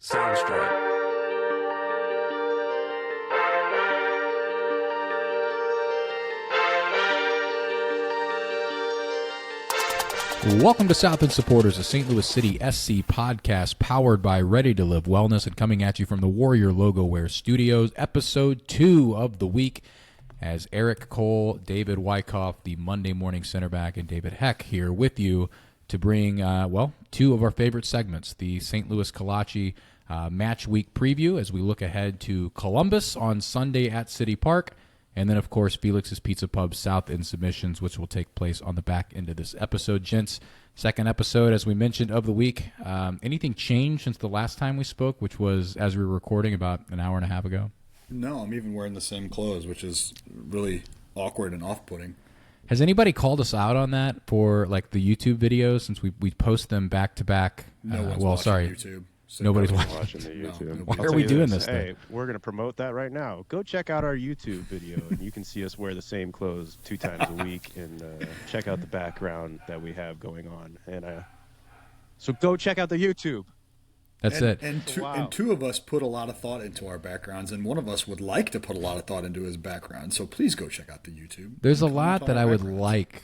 Soundstripe. Welcome to South End Supporters, a St. Louis City SC podcast powered by Ready to Live Wellness and coming at you from the Warrior Logo Wear Studios, episode 2 of the week, as Eric Cole, David Wyckoff, the Monday morning center back, and David Heck here with you to bring, two of our favorite segments, the St. Louis Kalachi match week preview as we look ahead to Columbus on Sunday at City Park, and then, of course, Felix's Pizza Pub South End Submissions, which will take place on the back end of this episode. Gents, second episode, as we mentioned, of the week. Anything changed since the last time we spoke, which was, as we were recording, about an hour and a half ago? No, I'm even wearing the same clothes, which is really awkward and off-putting. Has anybody called us out on that for, like, the YouTube videos, since we post them back-to-back? No one's watching YouTube. So Nobody's watching the YouTube. Why are we doing this Hey, thing? we're going to promote that right now. Go check out our YouTube video, and you can see us wear the same clothes 2 times a week, and check out the background that we have going on. And so go check out the YouTube. That's it. And two of us put a lot of thought into our backgrounds, and one of us would like to put a lot of thought into his background. So please go check out the YouTube. There's a lot that I would like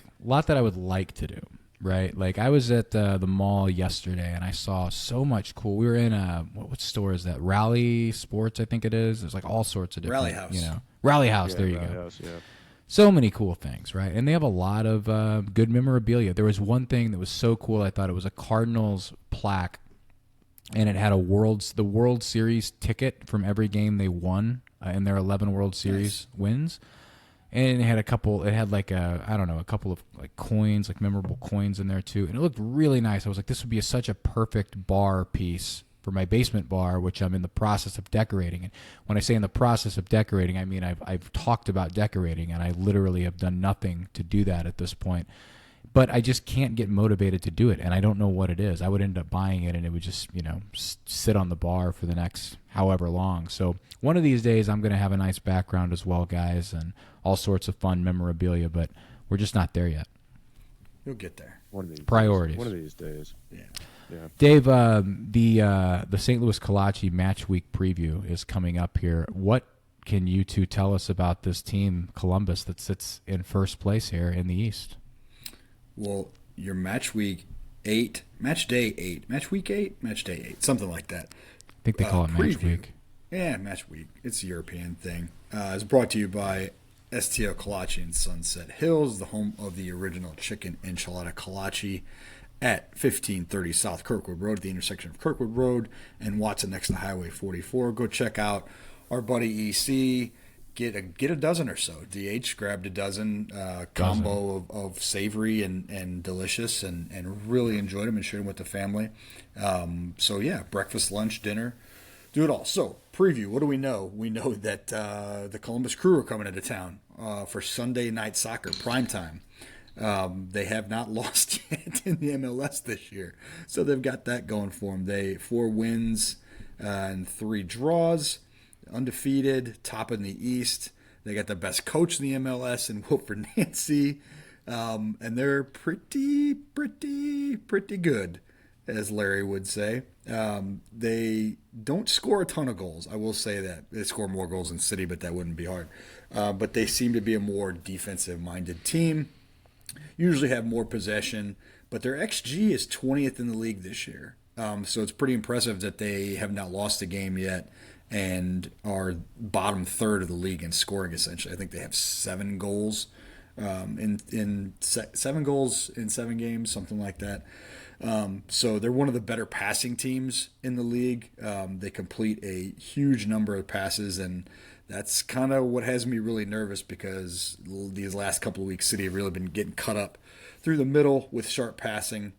to do. Right, like I was at the mall yesterday and I saw so much cool. We were in what store is that? Rally Sports, I think it is. There's like all sorts of different, Rally House. Rally House. Yeah, there you Rally go. House, yeah. So many cool things, right? And they have a lot of good memorabilia. There was one thing that was so cool. I thought it was a Cardinals plaque, and it had the World Series ticket from every game they won in their 11 World Series wins. And it had a couple of like coins, like memorable coins in there too. And it looked really nice. I was like, this would be such a perfect bar piece for my basement bar, which I'm in the process of decorating. And when I say in the process of decorating, I mean I've talked about decorating, and I literally have done nothing to do that at this point. But I just can't get motivated to do it, and I don't know what it is. I would end up buying it, and it would just, sit on the bar for the next however long. So one of these days, I'm going to have a nice background as well, guys, and all sorts of fun memorabilia, but we're just not there yet. You'll get there. Priorities. One of these days. Yeah. Dave, the St. Louis Kalachi match week preview is coming up here. What can you two tell us about this team, Columbus, that sits in first place here in the East? Well, your match week 8, match day 8, match week 8, match day 8, something like that. I think they call it match preview. week. Yeah, match week. It's a European thing. It's brought to you by STL Kalachi in Sunset Hills, the home of the original chicken enchilada kolache at 1530 South Kirkwood Road, at the intersection of Kirkwood Road and Watson next to Highway 44. Go check out our buddy EC. Get a dozen or so. DH grabbed a dozen combo of savory and delicious, and really enjoyed them and shared them with the family. Breakfast, lunch, dinner, do it all. So preview. What do we know? We know that the Columbus Crew are coming into town for Sunday night soccer primetime. They have not lost yet in the MLS this year, so they've got that going for them. They 4 wins and 3 draws. Undefeated, top in the East. They got the best coach in the MLS in Wilfred Nancy. And they're pretty good, as Larry would say. They don't score a ton of goals. I will say that. They score more goals than City, but that wouldn't be hard. But they seem to be a more defensive-minded team. Usually have more possession. But their XG is 20th in the league this year. So it's pretty impressive that they have not lost a game yet and are bottom third of the league in scoring, essentially. I think they have 7 goals in 7 goals in 7 games, something like that. So they're one of the better passing teams in the league. They complete a huge number of passes, and that's kind of what has me really nervous, because these last couple of weeks, City have really been getting cut up through the middle with sharp passing.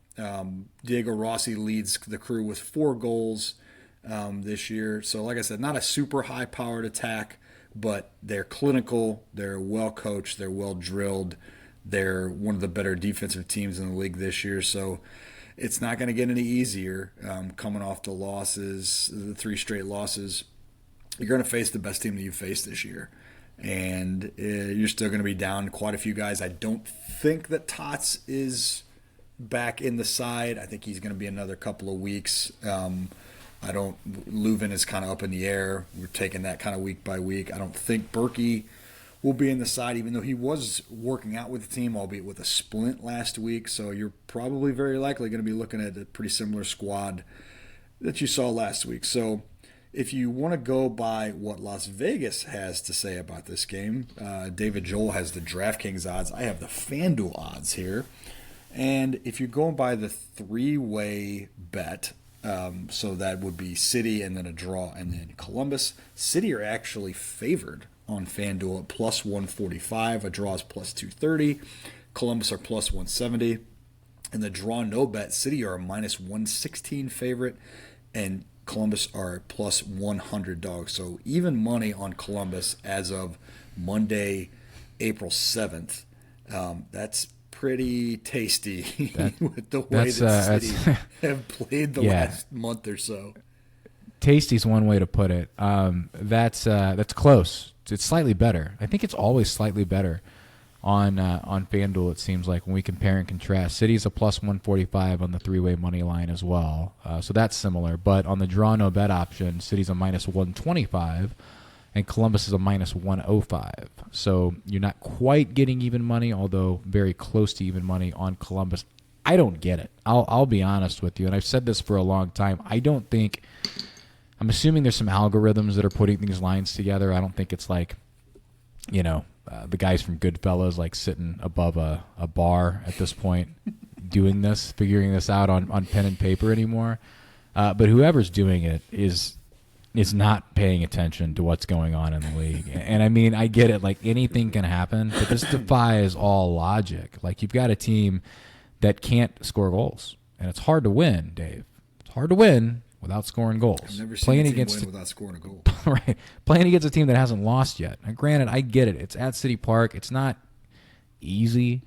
Diego Rossi leads the Crew with 4 goals this year. So like I said, not a super high-powered attack, but they're clinical, they're well-coached, they're well-drilled. They're one of the better defensive teams in the league this year. So it's not going to get any easier coming off the losses, the 3 straight losses. You're going to face the best team that you've faced this year. And you're still going to be down quite a few guys. I don't think that Tots is back in the side. I think he's going to be another couple of weeks. I don't. Leuven is kind of up in the air. We're taking that kind of week by week. I don't think Berkey will be in the side, even though he was working out with the team, albeit with a splint last week. So you're probably very likely going to be looking at a pretty similar squad that you saw last week. So if you want to go by what Las Vegas has to say about this game, David Joel has the DraftKings odds. I have the FanDuel odds here. And if you're going by the three-way bet, so that would be City and then a draw and then Columbus. City are actually favored on FanDuel at plus 145. A draw is plus 230. Columbus are plus 170. And the draw no bet, City are a minus 116 favorite, and Columbus are plus 100 dogs. So even money on Columbus as of Monday, April 7th. That's pretty tasty with the way that City have played the last month or so. Tasty's one way to put it. That's close. It's slightly better. I think it's always slightly better on FanDuel, it seems like, when we compare and contrast. City's a plus 145 on the three-way money line as well. So that's similar. But on the draw no bet option, City's a minus 125 and Columbus is a minus 105. So you're not quite getting even money, although very close to even money on Columbus. I don't get it. I'll be honest with you, and I've said this for a long time. I'm assuming there's some algorithms that are putting these lines together. I don't think it's like, the guys from Goodfellas like sitting above a bar at this point doing this, figuring this out on pen and paper anymore. But whoever's doing it is not paying attention to what's going on in the league. And I mean, I get it. Like, anything can happen, but this defies all logic. Like, you've got a team that can't score goals, and it's hard to win, Dave. It's hard to win without scoring goals. I've never seen a team win without scoring a goal. Right. Playing against a team that hasn't lost yet. Now, granted, I get it. It's at City Park. It's not easy,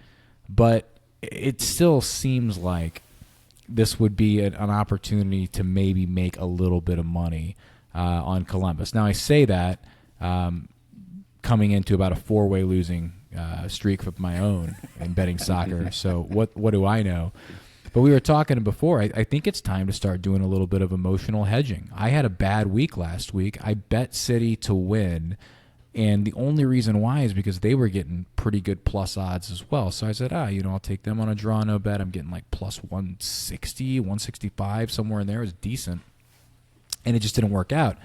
but it still seems like this would be an opportunity to maybe make a little bit of money on Columbus. Now, I say that coming into about a four-way losing streak of my own in betting soccer. So what do I know? But we were talking before. I think it's time to start doing a little bit of emotional hedging. I had a bad week last week. I bet City to win, and the only reason why is because they were getting pretty good plus odds as well. So I said, I'll take them on a draw no bet. I'm getting like plus 160, 165, somewhere in there. It was decent, and it just didn't work out.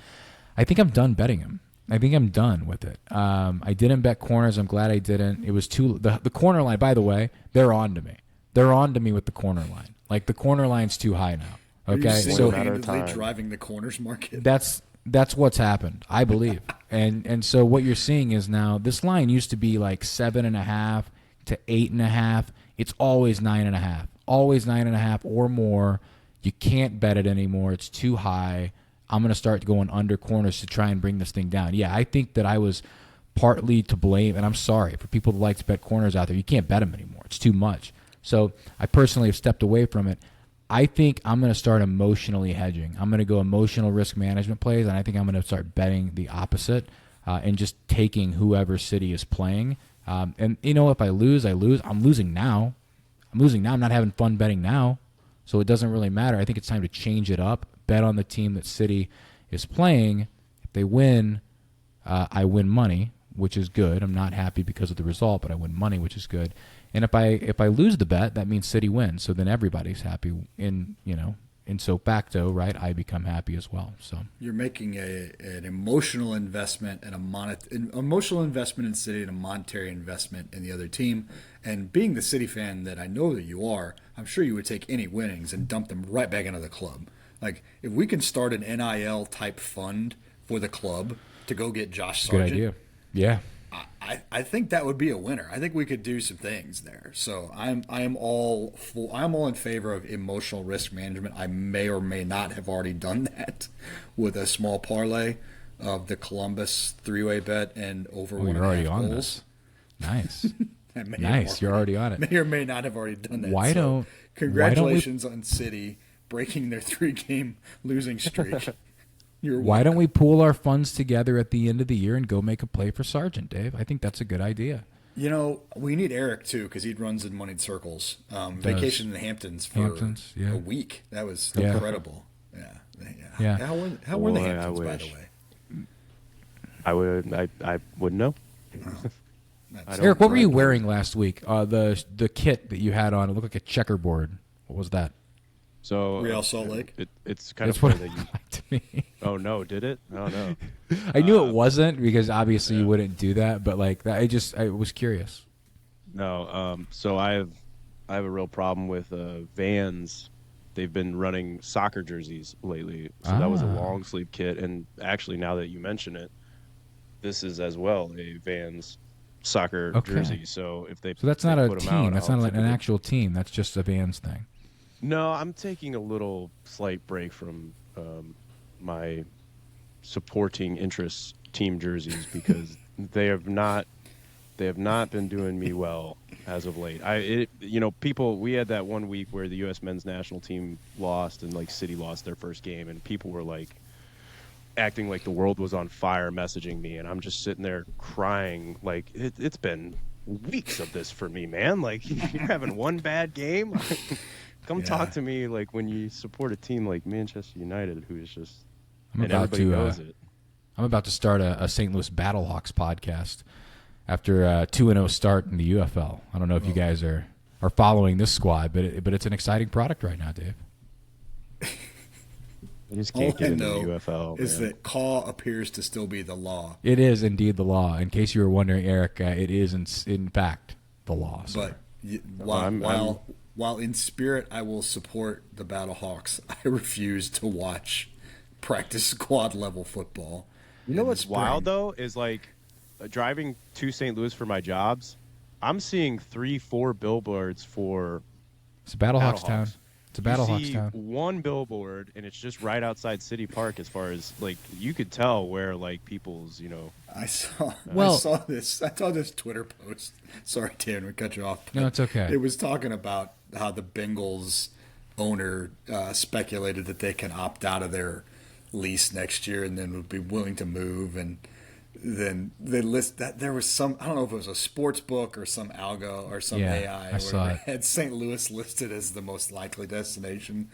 I think I'm done betting him. I think I'm done with it. I didn't bet corners. I'm glad I didn't. It was the corner line, by the way, they're on to me. They're on to me with the corner line. Like, the corner line's too high now. Okay, Are you so single-handedly driving the corners market. That's what's happened, I believe. and so what you're seeing is now this line used to be like 7.5 to 8.5. It's always 9.5, always 9.5 or more. You can't bet it anymore. It's too high. I'm going to start going under corners to try and bring this thing down. Yeah, I think that I was partly to blame, and I'm sorry for people that like to bet corners out there. You can't bet them anymore. It's too much. So I personally have stepped away from it. I think I'm going to start emotionally hedging. I'm going to go emotional risk management plays, and I think I'm going to start betting the opposite and just taking whoever City is playing. And, if I lose, I lose. I'm losing now. I'm not having fun betting now, so it doesn't really matter. I think it's time to change it up, bet on the team that City is playing. If they win, I win money, which is good. I'm not happy because of the result, but I win money, which is good. And if I lose the bet, that means City wins. So then everybody's happy. In so facto, right? I become happy as well. So you're making an emotional investment and an emotional investment in City and a monetary investment in the other team. And being the City fan that I know that you are, I'm sure you would take any winnings and dump them right back into the club. Like, if we can start an NIL type fund for the club to go get Josh Sargent, good idea. Yeah. I think that would be a winner. I think we could do some things there. So I'm all in favor of emotional risk management. I may or may not have already done that with a small parlay of the Columbus three-way bet and over 1.5 you're already on goals. This. Nice. Nice. You're already on it. May or may not have already done that. Congratulations on City breaking their 3-game losing streak. Why don't we pool our funds together at the end of the year and go make a play for Sargent, Dave? I think that's a good idea. We need Eric, too, because he runs in Moneyed Circles. Vacation in the Hamptons for a week. That was incredible. Yeah. Yeah. How were the Boy, I Hamptons, by the wish. way? I wouldn't know. That's- Eric, what were you right. wearing last week? The kit that you had on, it looked like a checkerboard. What was that? So Real Salt Lake? It's kind That's of what funny it that you. looked like to me. Oh no, did it? Oh no. I knew it wasn't because obviously you wouldn't do that, but like that, I was curious. No. So I have a real problem with Vans. They've been running soccer jerseys lately. So that was a Ah. long sleeve kit, and actually now that you mention it, this is as well a Vans soccer Okay. jersey. So if they So that's they not a put 'em team. out, That's I'll not like an typically- actual team. That's just a Vans thing. No, I'm taking a little slight break from my supporting interests team jerseys because they have not been doing me well as of late. People, we had that one week where the U.S. men's national team lost and like City lost their first game, and people were like acting like the world was on fire, messaging me, and I'm just sitting there crying like it's been weeks of this for me, man. Like you're having one bad game. Come Yeah. talk to me like when you support a team like Manchester United, who's just I'm and about everybody to knows it. I'm about to start a St. Louis Battlehawks podcast after a 2-0 start in the UFL. I don't know if you guys are following this squad, but it's an exciting product right now, Dave. I just All can't I get into the know UFL. is man. that CAW appears to still be the law. It is indeed the law. In case you were wondering, Eric, it is in fact the law. sir. But I'm- while in spirit I will support the Battlehawks, I refuse to watch practice squad level football. You know in the what's spring. wild though is like driving to St. Louis for my jobs. I'm seeing 3-4 billboards for It's a Battlehawks Battlehawks. town. It's a You Battlehawks see town. one billboard and it's just right outside City Park. As far as like you could tell where like people's I saw Well- I saw this Twitter post. Sorry, Dan, we cut you off. No, it's okay. It was talking about how the Bengals owner speculated that they can opt out of their lease next year and then would be willing to move, and then they list that there was some, I don't know if it was a sports book or some algo or some Yeah, AI I saw where it. had St. Louis listed as the most likely destination.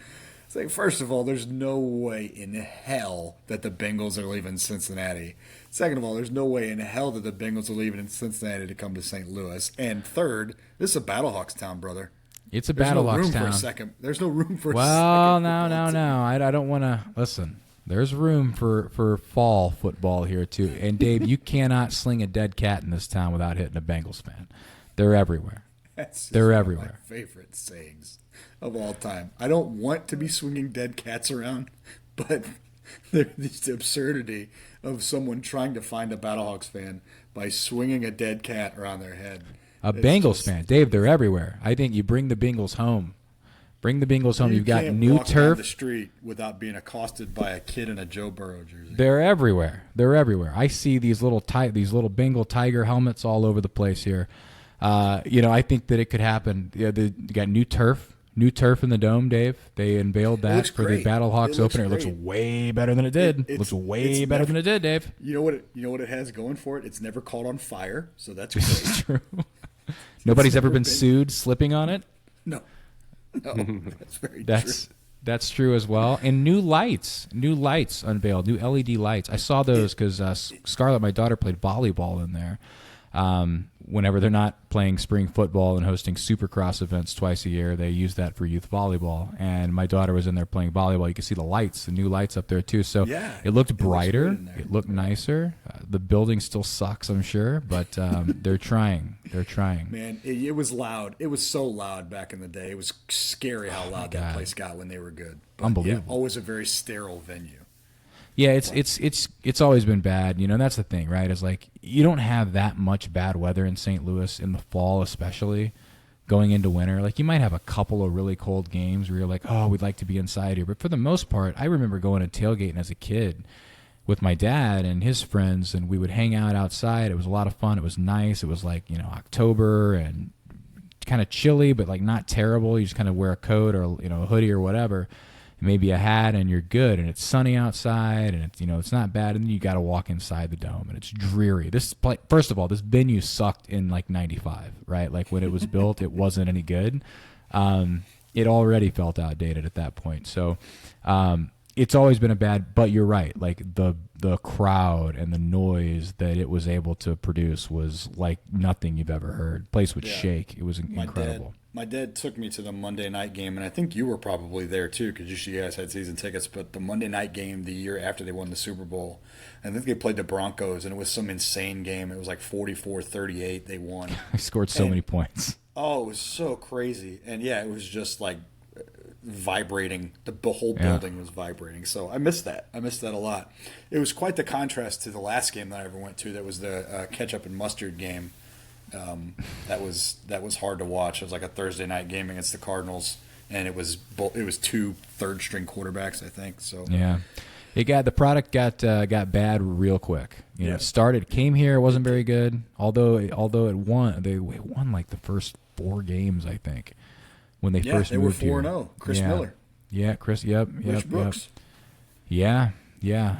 It's like, first of all, there's no way in hell that the Bengals are leaving Cincinnati. Second of all, there's no way in hell that the Bengals are leaving in Cincinnati to come to St. Louis. And third, this is a Battlehawks town, brother. It's a There's no room Battlehawks for a town. second. There's no room for a Well, second. no. football team. I don't want to listen. There's room for fall football here too. And Dave, you cannot sling a dead cat in this town without hitting a Bengals fan. They're everywhere. That's just They're one of everywhere. My favorite sayings of all time. I don't want to be swinging dead cats around, but there's the absurdity of someone trying to find a Battlehawks fan by swinging a dead cat around their head. A It's Bengals just- fan, Dave. They're everywhere. I think you bring the Bengals home. Bring the Bengals home. You You've got can't new walk down turf. the street without being accosted by a kid in a Joe Burrow jersey. They're everywhere. They're everywhere. I see these little Bengal tiger helmets all over the place here. I think that it could happen. Yeah, you got new turf in the dome, Dave. They unveiled that looks for great. the Battlehawks It looks opener. It looks great. way better than it did. It's- looks way it's better never- than it did, Dave. You know what it has going for it? It's never caught on fire, so that's This great. is true. Nobody's ever never been been- sued slipping on it. No, that's very That's true. that's true as well. And new lights unveiled, new LED lights. I saw those because Scarlett, my daughter, played volleyball in there. Whenever they're not playing spring football and hosting Supercross events twice a year, they use that for youth volleyball. And my daughter was in there playing volleyball. You can see the new lights up there too. So Yeah, it looked it looks brighter. good in there. It looked nicer. The building still sucks, I'm sure, but they're trying. They're trying. Man, it was loud. It was so loud back in the day. It was scary how loud that God. place got when they were good. But Unbelievable. Yeah, always a very sterile venue. Yeah, it's always been bad, and that's the thing, right? Is like you don't have that much bad weather in St. Louis in the fall, especially going into winter. Like you might have a couple of really cold games where you're like, oh, we'd like to be inside here, but for the most part, I remember going and tailgating as a kid with my dad and his friends, and we would hang out outside. It was a lot of fun. It was nice. It was like October and kind of chilly, but like not terrible. You just kind of wear a coat or a hoodie or whatever. Maybe a hat, and you're good, and it's sunny outside, and it's not bad, and then you got to walk inside the dome, and it's dreary. First of all, this venue sucked in like '95, right? Like when it was built, it wasn't any good. It already felt outdated at that point. So it's always been a bad, but you're right. Like the crowd and the noise that it was able to produce was like nothing you've ever heard. Place would Yeah. shake. It was incredible. My dad took me to the Monday night game, and I think you were probably there too, because you guys had season tickets. But the Monday night game the year after they won the Super Bowl, I think they played the Broncos, and it was some insane game. It was like 44-38. They won. I scored so many points. Oh, it was so crazy. And yeah, it was just like vibrating. The whole building was vibrating. So I missed that. I missed that a lot. It was quite the contrast to the last game that I ever went to. That was the ketchup and mustard game. That was hard to watch. It was like a Thursday night game against the Cardinals, and it was two third string quarterbacks, I think. So Yeah, the product got bad real quick. You know, Yeah. it started, came here, it wasn't very good. Although it won, they won like the first 4 games, I think, when they yeah, first they were moved here. 4-0. Chris Yeah. Miller, Yeah, Chris. Yep. Rich Brooks. Yeah,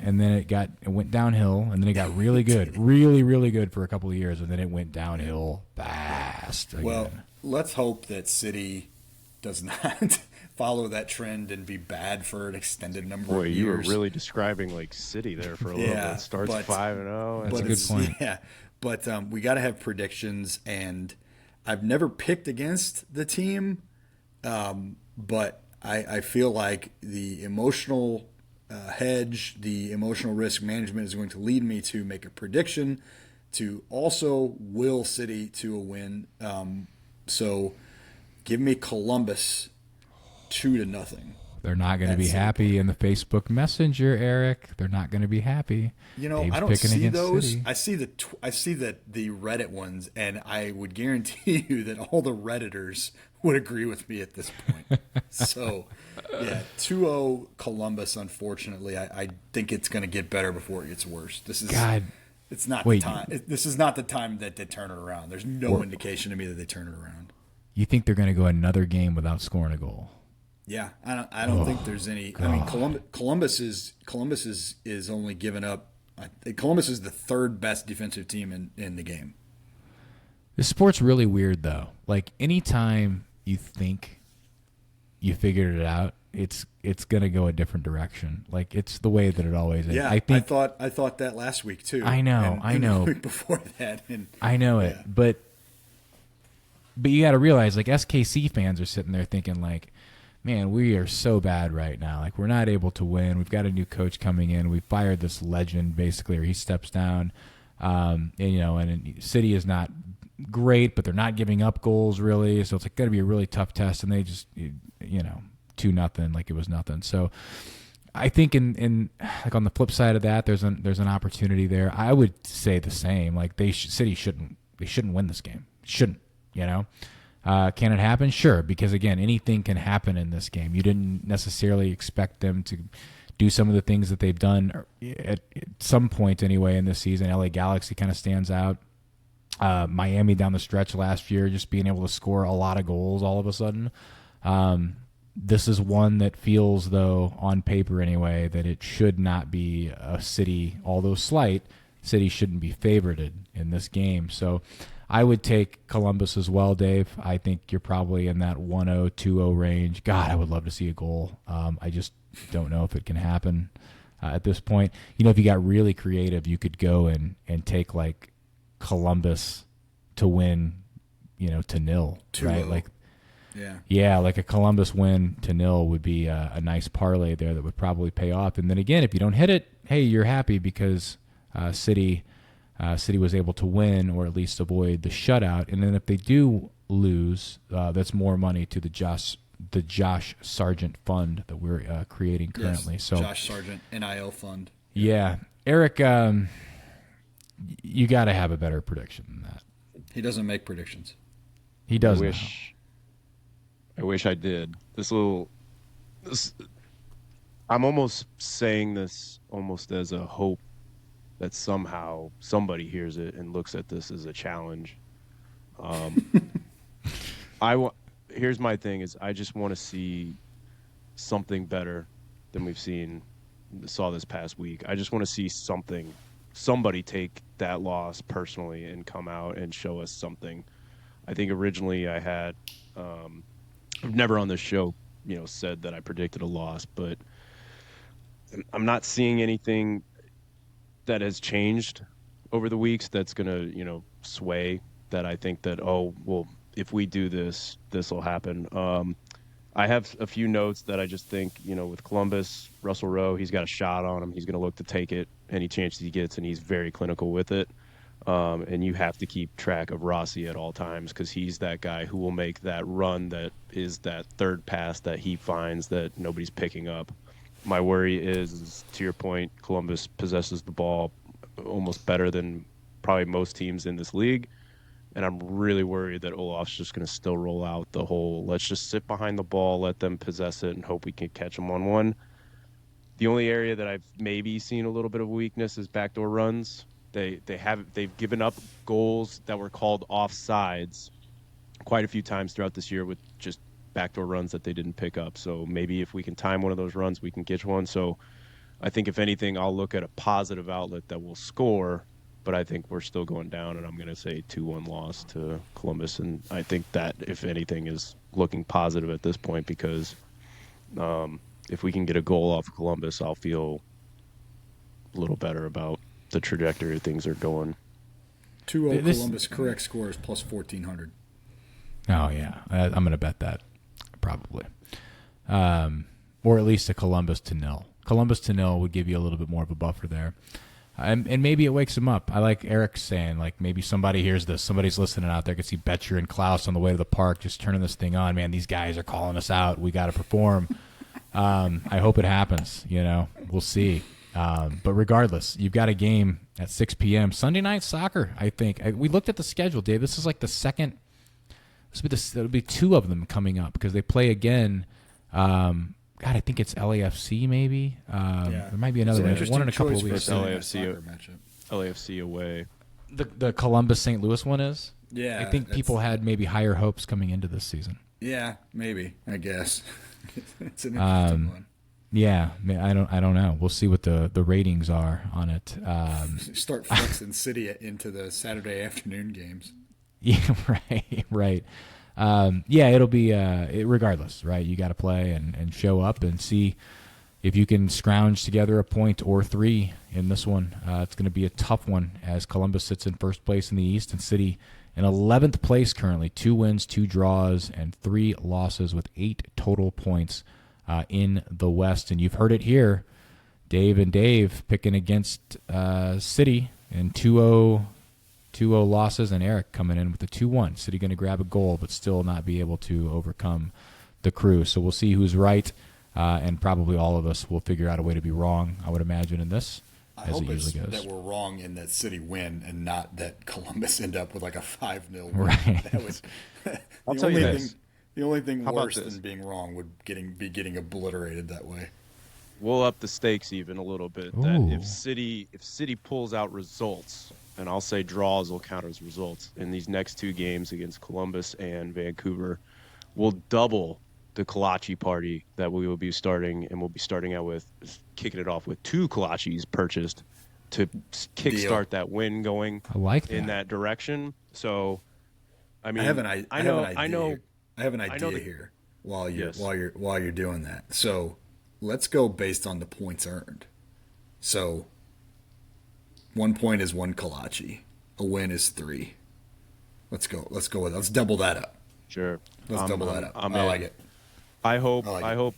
and then it went downhill, and then it got really good, really, really good for a couple of years, and then it went downhill fast again. Well, let's hope that City does not follow that trend and be bad for an extended number Boy, of years. you were really describing like City there for a little Yeah, bit. Starts but- 5-0. That's a But good it's- point. Yeah, but we got to have predictions, and I've never picked against the team, but I feel like the emotional hedge, the emotional risk management is going to lead me to make a prediction to also will City to a win. So give me Columbus 2-0. They're not going to be That's happy in the Facebook Messenger, Eric. They're not going to be happy. You know, Dave's I don't picking see against those. City. I see the Reddit ones, and I would guarantee you that all the Redditors would agree with me at this point. So, yeah, 2-0 Columbus. Unfortunately, I think it's going to get better before it gets worse. This is God. It's not Wait. the time. This is not the time that they turn it around. There's no indication to me that they turn it around. You think they're going to go another game without scoring a goal? Yeah, I don't think there's any. I mean, Columbus is only given up. Columbus is the third best defensive team in the game. This sport's really weird, though. Like, anytime you think you figured it out, it's going to go a different direction. Like, it's the way that it always is. Yeah, I think I thought that last week too. I know, and I know. The week before that, and I know it, Yeah. but you got to realize, like, SKC fans are sitting there thinking, like, man, we are so bad right now. Like, we're not able to win. We've got a new coach coming in. We fired this legend, basically, or he steps down. And City is not great, but they're not giving up goals, really. So it's going to be a really tough test. And they just, 2-0, like it was nothing. So I think in like on the flip side of that, there's an opportunity there. I would say the same. Like, City shouldn't win this game. Shouldn't, Can it happen? Sure, because again, anything can happen in this game. You didn't necessarily expect them to do some of the things that they've done at some point anyway in this season. LA Galaxy kind of stands out. Miami down the stretch last year, just being able to score a lot of goals all of a sudden. This is one that feels, though, on paper anyway, that it should not be a City, although slight, City shouldn't be favored in this game. So I would take Columbus as well, Dave. I think you're probably in that 1-0, 2-0 range. God, I would love to see a goal. I just don't know if it can happen at this point. If you got really creative, you could go and take, like, Columbus to win, to nil, 2-0. right? Like, yeah, like a Columbus win to nil would be a nice parlay there that would probably pay off. And then again, if you don't hit it, hey, you're happy because City was able to win or at least avoid the shutout. And then if they do lose, that's more money to the Josh Sargent fund that we're creating currently. Yes, So Josh Sargent NIL fund. yeah, Eric, you got to have a better prediction than that. He doesn't make predictions. He does. I wish I did. I'm almost saying this almost as a hope that somehow somebody hears it and looks at this as a challenge. Here's my thing is I just want to see something better than we've saw this past week. I just want to see somebody take that loss personally and come out and show us something. I think originally I had I've never on this show, said that I predicted a loss, but I'm not seeing anything that has changed over the weeks that's going to, sway that I think that, oh, well, if we do this, this will happen. I have a few notes that I just think, with Columbus, Russell Rowe, he's got a shot on him. He's going to look to take it any chance he gets, and he's very clinical with it. And you have to keep track of Rossi at all times because he's that guy who will make that run that is that third pass that he finds that nobody's picking up. My worry is, to your point, Columbus possesses the ball almost better than probably most teams in this league. And I'm really worried that Olaf's just going to still roll out the whole, let's just sit behind the ball, let them possess it, and hope we can catch them on one. The only area that I've maybe seen a little bit of weakness is backdoor runs. They've given up goals that were called offsides quite a few times throughout this year with just backdoor runs that they didn't pick up. So maybe if we can time one of those runs, we can catch one. So I think if anything, I'll look at a positive outlet that will score, but I think we're still going down, and I'm going to say 2-1 loss to Columbus. And I think that, if anything, is looking positive at this point because if we can get a goal off of Columbus, I'll feel a little better about the trajectory things are going. 2-0 Columbus, correct score is plus 1,400. Oh, yeah. I'm going to bet that, probably. Or at least a Columbus to nil. Columbus to nil would give you a little bit more of a buffer there. And maybe it wakes them up. I like Eric saying, like, maybe somebody hears this. Somebody's listening out there. Can see Betcher and Klaus on the way to the park just turning this thing on. Man, these guys are calling us out. We got to perform. I hope it happens. We'll see. But regardless, you've got a game at 6 p.m. Sunday night soccer, I think. We looked at the schedule, Dave. This is like the second. There'll be two of them coming up because they play again. God, I think it's LAFC maybe. There might be another one in a couple of weeks. LAFC away. The Columbus St. Louis one is? Yeah. I think people had maybe higher hopes coming into this season. Yeah, maybe, I guess. It's an interesting one. Yeah, I don't know. We'll see what the ratings are on it. Start flexing City into the Saturday afternoon games. Yeah, right. It'll be regardless, right? You got to play and show up and see if you can scrounge together a point or three in this one. It's going to be a tough one as Columbus sits in first place in the East and City in 11th place currently. 2 wins, 2 draws, and 3 losses with 8 total points in the West. And you've heard it here, Dave picking against City in 2-0 losses, and Eric coming in with a 2-1. City going to grab a goal, but still not be able to overcome the Crew. So we'll see who's right, and probably all of us will figure out a way to be wrong, I would imagine, in this, as it usually goes. That we're wrong in that City win and not that Columbus end up with like a 5-0 win. Right. That was I'll tell you this. The only thing How about worse this? than being wrong would be getting obliterated that way. We'll up the stakes even a little bit. Ooh. That if City pulls out results, and I'll say draws will count as results in these next 2 games against Columbus and Vancouver, we'll double the kolache party that we will be starting, and we'll be starting out with kicking it off with 2 kolaches purchased to kickstart that win going I like that. in that direction. So, I mean, I have an idea that- here while you're Yes. while you're doing that. So let's go based on the points earned. So 1 point is 1 kolache. A win is 3. Let's double that up. Sure. Let's double that up. I'm I in. like it. I hope I like I it. hope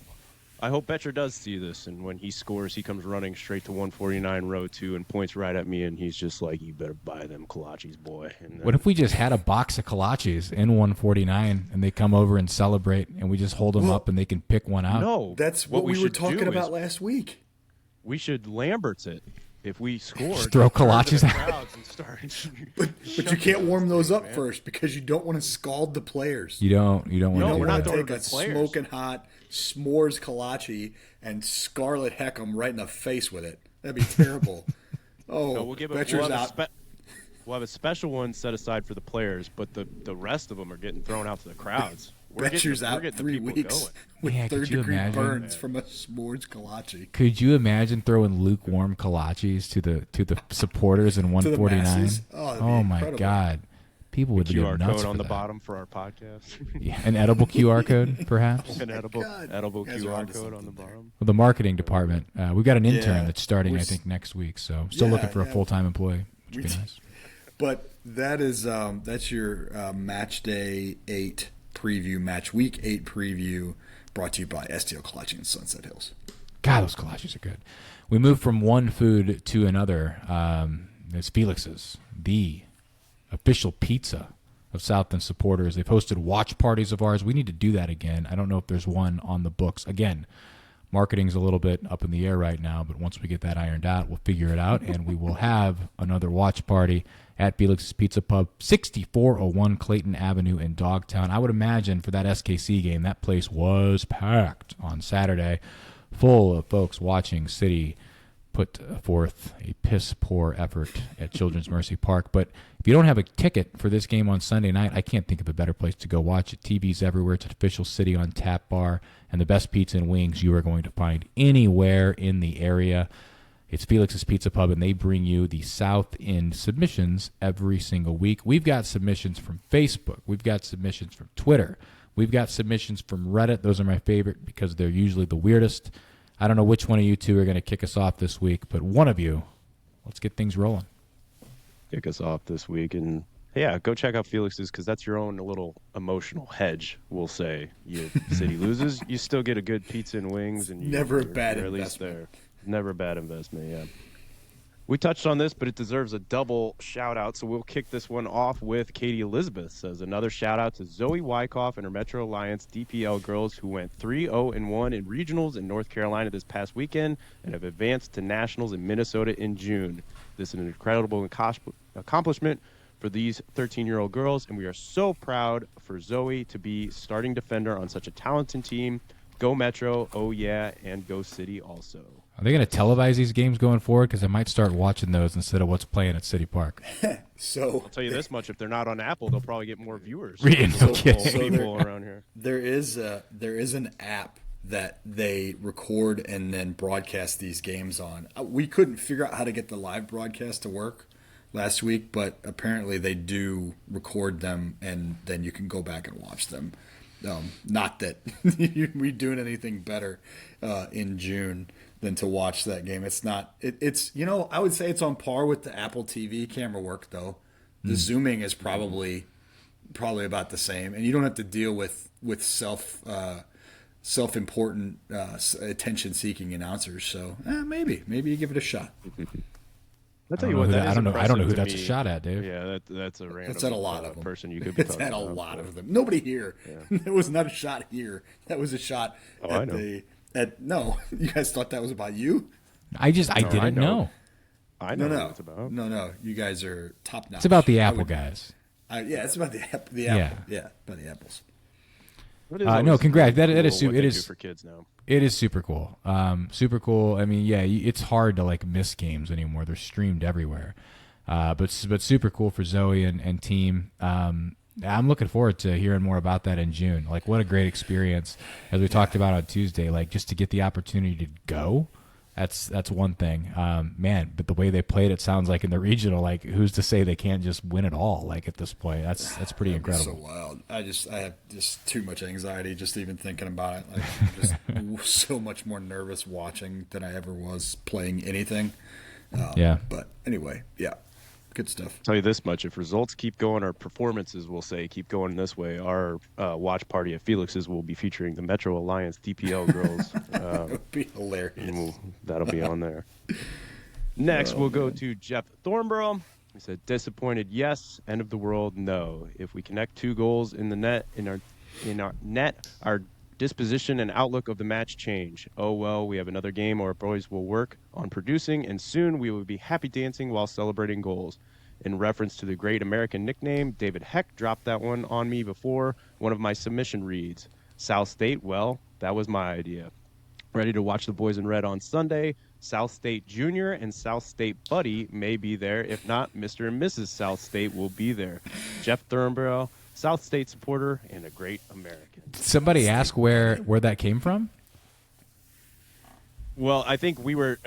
I hope Betcher does see this, and when he scores, he comes running straight to 149 row 2 and points right at me, and he's just like, "You better buy them kolaches, boy." And What if we just had a box of kolaches in 149 and they come over and celebrate and we just hold them Well, up and they can pick one out? No, That's what we were should talking do about is last week. we should Lamberts it. If we score, Just throw turn to the kolaches out. crowds and start. But you can't warm those up first because you don't want to scald the players. You don't want You to don't do we're want not to that. throwing take a the players. smoking hot s'mores kolache and Scarlet heck them right in the face with it. That'd be terrible. Oh, No, Betcher's out. We'll have a special one set aside for the players, but the rest of them are getting thrown out to the crowds. We're Betcher's we're out getting the 3 people weeks going. with Yeah, could you 3rd-degree imagine? burns from a s'mores kolache. Could you imagine throwing lukewarm kolaches to the supporters in To the 149? masses? Oh, that'd be my incredible. God. People would QR get nuts code for on the that. bottom for our podcast. Yeah, an edible QR code, perhaps. An edible God. edible You guys are QR onto code on the something there. bottom. Well, the marketing department. We've got an intern Yeah, that's starting, we're I think, next week. So still looking for a full-time employee, which would be nice. But that is that's your match day 8 preview, match week 8 preview, brought to you by STL Kolache and Sunset Hills. God, those kolaches are good. We moved from one food to another. It's Felix's, the official pizza of South End supporters. They've hosted watch parties of ours. We need to do that again. I don't know if there's one on the books. Again, marketing's a little bit up in the air right now, but once we get that ironed out, we'll figure it out, and we will have another watch party at Felix's Pizza Pub, 6401 Clayton Avenue in Dogtown. I would imagine for that SKC game, that place was packed on Saturday, full of folks watching City put forth a piss-poor effort at Children's Mercy Park. But if you don't have a ticket for this game on Sunday night, I can't think of a better place to go watch it. TVs everywhere. It's an official City on Tap bar, and the best pizza and wings you are going to find anywhere in the area. It's Felix's Pizza Pub, and they bring you the South End submissions every single week. We've got submissions from Facebook. We've got submissions from Twitter. We've got submissions from Reddit. Those are my favorite because they're usually the weirdest. I don't know which one of you two are going to kick us off this week, but one of you, let's get things rolling. Kick us off this week, and yeah, go check out Felix's because that's your own little emotional hedge. We'll say, City loses, you still get a good pizza and wings, and Never a bad you're at least investment. there. Never a bad investment. Yeah. We touched on this, but it deserves a double shout out. So we'll kick this one off with Katie Elizabeth says another shout out to Zoe Wyckoff and her Metro Alliance DPL girls who went 3-0-1 in regionals in North Carolina this past weekend and have advanced to nationals in Minnesota in June. This is an incredible accomplishment for these 13-year-old girls, and we are so proud for Zoe to be starting defender on such a talented team. Go Metro, oh yeah, and go City also. Are they going to televise these games going forward? Because I might start watching those instead of what's playing at City Park. So I'll tell you this much: if they're not on Apple, they'll probably get more viewers. Yeah, no kidding. So People around here. there is an app that they record and then broadcast these games on. We couldn't figure out how to get the live broadcast to work last week, but apparently they do record them, and then you can go back and watch them. Not that we're doing anything better in June than to watch that game. It's not. It's I would say it's on par with the Apple TV camera work, though. The zooming is probably about the same, and you don't have to deal with self-important attention-seeking announcers. So maybe you give it a shot. I'll tell you what, I don't know who that's a me. shot at, Dave. Yeah, that's a random. It's at a lot of them. Person you could be It's talking at a about. lot of them. Nobody here. Yeah. It was not a shot here. That was a shot I at know. no. You guys thought that was about you? I didn't I know. know. I know No. what it's about. No. You guys are top notch. It's about the Apple guys. Yeah, it's about the apple. Yeah. Yeah, about the apples. It is No, always congrats. That cool is what it they is- do for kids now. It is super cool. Super cool. I mean, yeah, it's hard to like miss games anymore. They're streamed everywhere. But super cool for Zoe and team. I'm looking forward to hearing more about that in June. Like, what a great experience, as we talked about on Tuesday. Like, just to get the opportunity to go, that's one thing. Man, but the way they played it sounds like in the regional, like, who's to say they can't just win it all? Like at this point, that's pretty That'd be incredible. So wild. I have just too much anxiety just even thinking about it. Like, I'm just so much more nervous watching than I ever was playing anything. Yeah. But anyway, yeah, good stuff. Tell you this much: if results keep going, our performances will say keep going this way. Our watch party at Felix's will be featuring the Metro Alliance DPL girls. It would be hilarious. And that'll be on there. Next, we'll go to Jeff Thornborough. He said, "Disappointed, yes. End of the world, no. If we connect 2 goals in the net in our net, our disposition and outlook of the match change. Oh well, we have another game. Our boys will work on producing, and soon we will be happy dancing while celebrating goals." In reference to the great American nickname, David Heck dropped that one on me before one of my submission reads. South State, well, that was my idea. Ready to watch the boys in red on Sunday. South State Junior and South State Buddy may be there. If not, Mr. and Mrs. South State will be there. Jeff Thornborough, South State supporter and a great American. Did somebody ask where that came from? Well, I think we were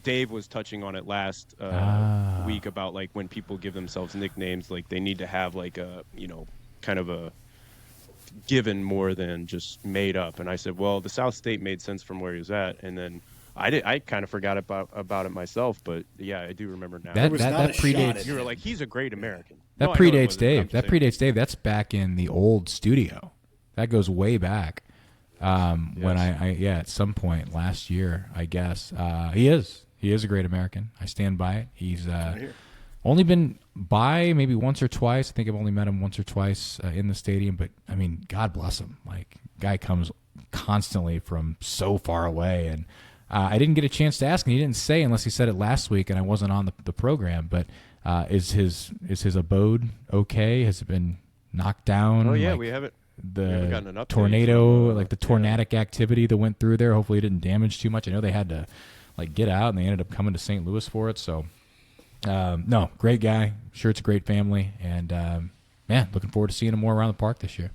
Dave was touching on it last week about like when people give themselves nicknames, like they need to have like a, kind of a given more than just made up. And I said, well, the South State made sense from where he was at, and then I kind of forgot about it myself, but yeah, I do remember now. That was not a shot predates. at You were like, he's a great American. That No, I know it predates wasn't, but I'm Dave. just That saying. predates Dave. That's back in the old studio. That goes way back. When at some point last year, I guess. He is a great American. I stand by it. He's only been by maybe once or twice. I think I've only met him once or twice in the stadium, but I mean, God bless him. Like, guy comes constantly from so far away, and I didn't get a chance to ask him. He didn't say unless he said it last week, and I wasn't on the program. But is his abode okay? Has it been knocked down? Oh yeah, like, we haven't the gotten an update tornado, from, like the tornadic activity that went through there. Hopefully, it didn't damage too much. I know they had to like get out, and they ended up coming to St. Louis for it. So, no, great guy. Sure, it's a great family, and man, looking forward to seeing him more around the park this year.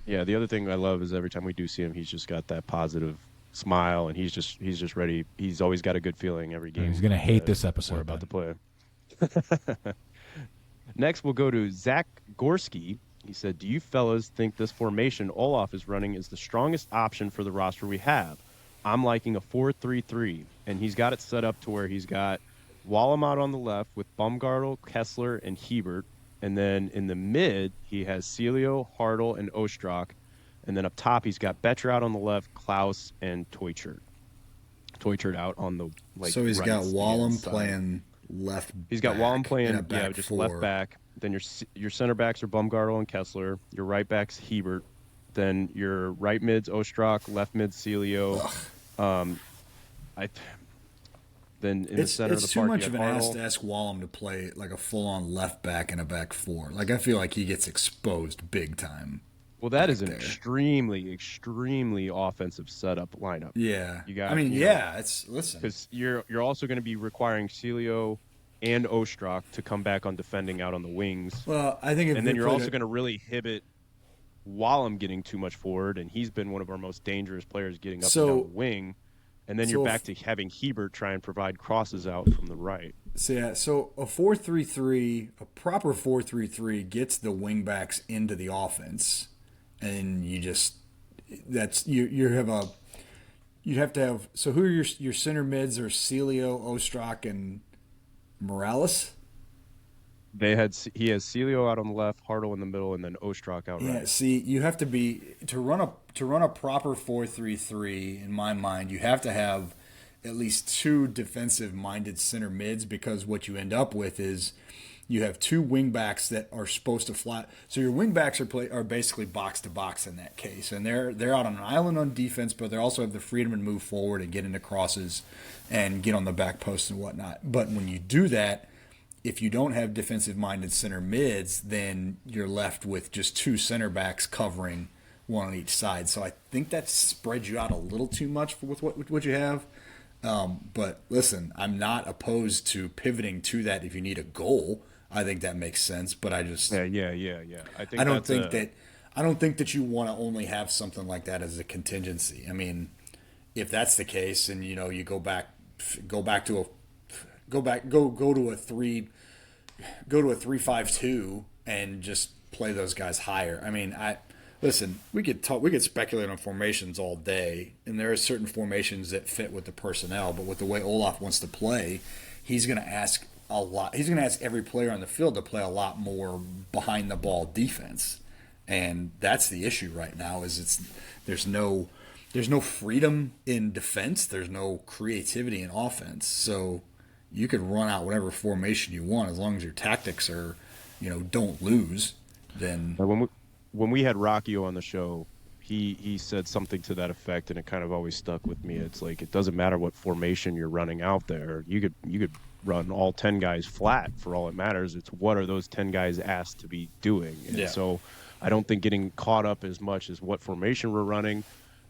Yeah, the other thing I love is every time we do see him, he's just got that positive smile, and he's just ready. He's always got a good feeling every game. He's gonna hate this episode we're about but- to play. Next, we'll go to Zach Gorski. He said, do you fellas think this formation Olaf is running is the strongest option for the roster we have? I'm liking a 4-3-3, and he's got it set up to where he's got Wallem out on the left with Baumgartel, Kessler, and Hebert. And then in the mid, he has Celio, Hartle, and Ostrak. And then up top, he's got Betcher out on the left, Klaus, and Teuchert. Teuchert out on the So he's got right-hand Wallem side. playing left. He's got Wallem playing, just four. left back. Then your center backs are Baumgartel and Kessler. Your right back's Hebert. Then your right mid's Ostrak, left mid's Celio. Then in the center of the It's too park, much you of have an ask Hartle. to ask Wallem to play like a full-on left back and a back four. Like, I feel like he gets exposed big time. Well, that is an there. extremely offensive setup lineup. Yeah, You got- I mean, you yeah. It's listen. Because you're also going to be requiring Celio and Ostrak to come back on defending out on the wings. Well, I think if And then we you're put also it- going to really inhibit Wallem getting too much forward, and he's been one of our most dangerous players getting up and down the wing. And then you're back to having Hebert try and provide crosses out from the right. So a 4-3-3, a proper 4-3-3 gets the wingbacks into the offense, and you just you'd have to have. So who are your center mids? Are Celio, Ostrak, and Morales? He has Celio out on the left, Hartle in the middle, and then Ostrak out Yeah, right. see, you have to be to run a proper 4-3-3. In my mind, you have to have at least two defensive-minded center mids, because what you end up with is you have two wingbacks that are supposed to flat. So your wingbacks are basically box to box in that case, and they're out on an island on defense, but they also have the freedom to move forward and get into crosses and get on the back post and whatnot. But when you do that, if you don't have defensive-minded center mids, then you're left with just two center backs covering one on each side. So I think that spreads you out a little too much with what you have. But listen, I'm not opposed to pivoting to that if you need a goal. I think that makes sense. But I just Yeah. I don't think that you want to only have something like that as a contingency. I mean, if that's the case, and you go to a 3-5-2 and just play those guys higher. I mean, listen, we could speculate on formations all day, and there are certain formations that fit with the personnel, but with the way Olaf wants to play, he's going to ask a lot. He's going to ask every player on the field to play a lot more behind the ball defense. And that's the issue right now is there's no freedom in defense, there's no creativity in offense. So you could run out whatever formation you want as long as your tactics are, don't lose. Then when we had Rockio on the show, he said something to that effect, and it kind of always stuck with me. It's like it doesn't matter what formation you're running out there. You could run all 10 guys flat for all it matters. It's what are those 10 guys asked to be doing. And so I don't think getting caught up as much as what formation we're running.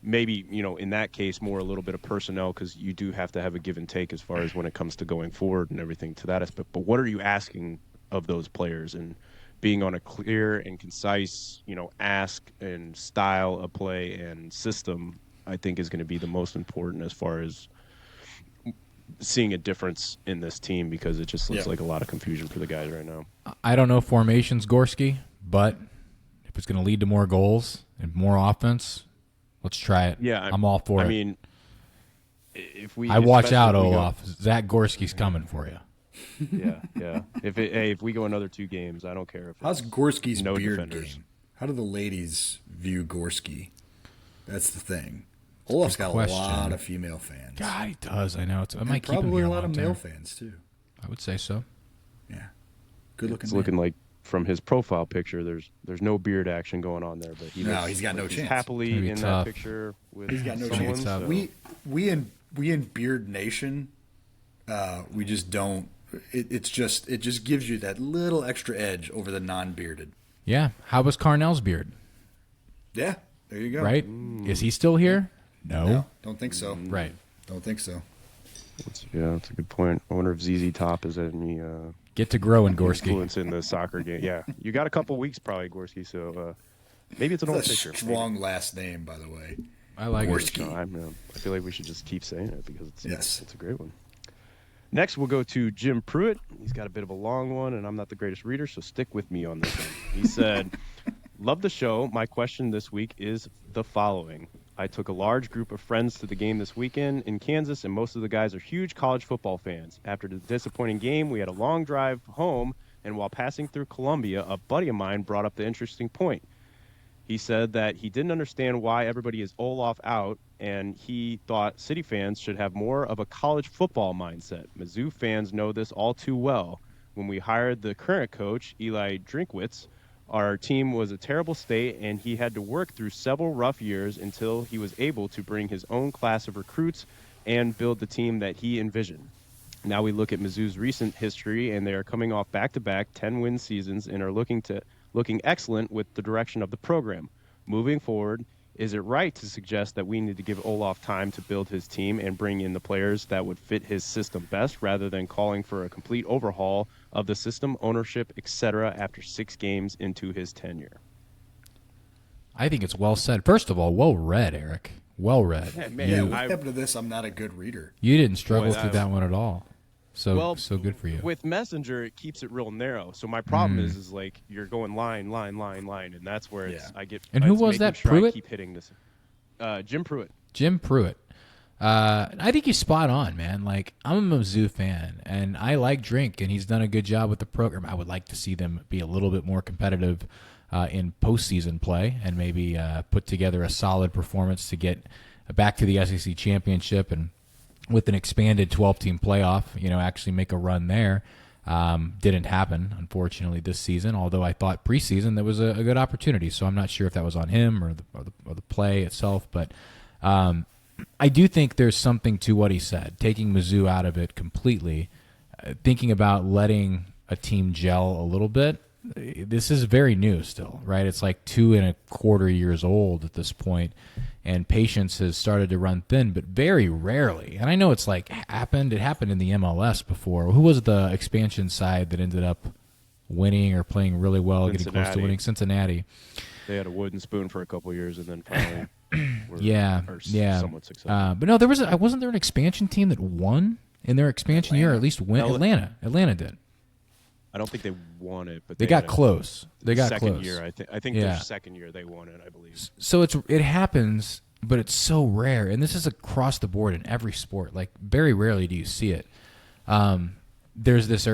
Maybe, in that case, more a little bit of personnel, because you do have to have a give and take as far as when it comes to going forward and everything to that aspect. But what are you asking of those players? And being on a clear and concise, ask and style of play and system, I think is going to be the most important as far as seeing a difference in this team because it just looks Yeah. like a lot of confusion for the guys right now. I don't know formations, Gorski, but if it's going to lead to more goals and more offense, let's try it. Yeah, I'm all for it. I mean, if we watch out, especially if we go- Olaf. Zach Gorski's coming for you. Yeah. If we go another 2 games, I don't care if How's it's Gorski's no beard defenders. game? How do the ladies view Gorski? That's the thing. Olaf's got question. a lot of female fans. God, he does. I know. It And might keep him probably here a lot long of male term. fans too. I would say so. Yeah, good looking. It's looking like from his profile picture, there's no beard action going on there, but No, he's got no he's chance. Gonna happily be in tough. that picture with He's got no someone. chance. So. We in Beard Nation, we just don't. It just gives you that little extra edge over the non-bearded. Yeah. How was Carnell's beard? Yeah, there you go. Right? Is he still here? No. No, don't think so. Right. Don't think so. That's a good point. I wonder if ZZ Top is any Get to grow in Gorski. influence in the soccer game. Yeah, you got a couple weeks probably, Gorski. So maybe it's an old That's a picture. strong last name, by the way. I like Gorski. it. No, I feel like we should just keep saying it because Yes. it's a great one. Next, we'll go to Jim Pruitt. He's got a bit of a long one, and I'm not the greatest reader, so stick with me on this one. He said, "Love the show. My question this week is the following. I took a large group of friends to the game this weekend in Kansas, and most of the guys are huge college football fans. After the disappointing game, we had a long drive home, and while passing through Columbia, a buddy of mine brought up the interesting point. He said that he didn't understand why everybody is Olaf out, and he thought City fans should have more of a college football mindset. Mizzou fans know this all too well. When we hired the current coach, Eli Drinkwitz, our team was a terrible state, and he had to work through several rough years until he was able to bring his own class of recruits and build the team that he envisioned. Now we look at Mizzou's recent history, and they are coming off back-to-back 10-win seasons and are looking excellent with the direction of the program. Moving forward, is it right to suggest that we need to give Olaf time to build his team and bring in the players that would fit his system best rather than calling for a complete overhaul of the system, ownership, etc. after 6 games into his tenure?" I think it's well said. First of all, well read, Eric. Well read. Yeah, what happened to this? I'm not a good reader. You didn't struggle Boy, through that one at all. So good for you. With Messenger, it keeps it real narrow. So my problem is like you're going line, and that's where it's Yeah. I get. And who it's was making that, sure I Pruitt? keep hitting this. Jim Pruitt. Jim Pruitt. I think he's spot on, man. Like, I'm a Mizzou fan, and I like Drink, and he's done a good job with the program. I would like to see them be a little bit more competitive in postseason play and maybe put together a solid performance to get back to the SEC championship and with an expanded 12-team playoff, actually make a run there. Didn't happen, unfortunately, this season, although I thought preseason there was a good opportunity. So I'm not sure if that was on him or the play itself, but I do think there's something to what he said, taking Mizzou out of it completely, thinking about letting a team gel a little bit. This is very new still, right? It's like 2.25 years old at this point, and patience has started to run thin, but very rarely. And I know it's like happened. It happened in the MLS before. Who was the expansion side that ended up winning or playing really well, getting close to Cincinnati. winning? Cincinnati. They had a wooden spoon for a couple years, and then finally, were, Yeah, are yeah. somewhat successful. But no, wasn't there an expansion team that won in their expansion year, or at least win? Atlanta did. I don't think they won it, but They got had a close. They got second close. year. I think Yeah. their second year they won it. I believe. So it happens, but it's so rare, and this is across the board in every sport. Like, very rarely do you see it. There's this,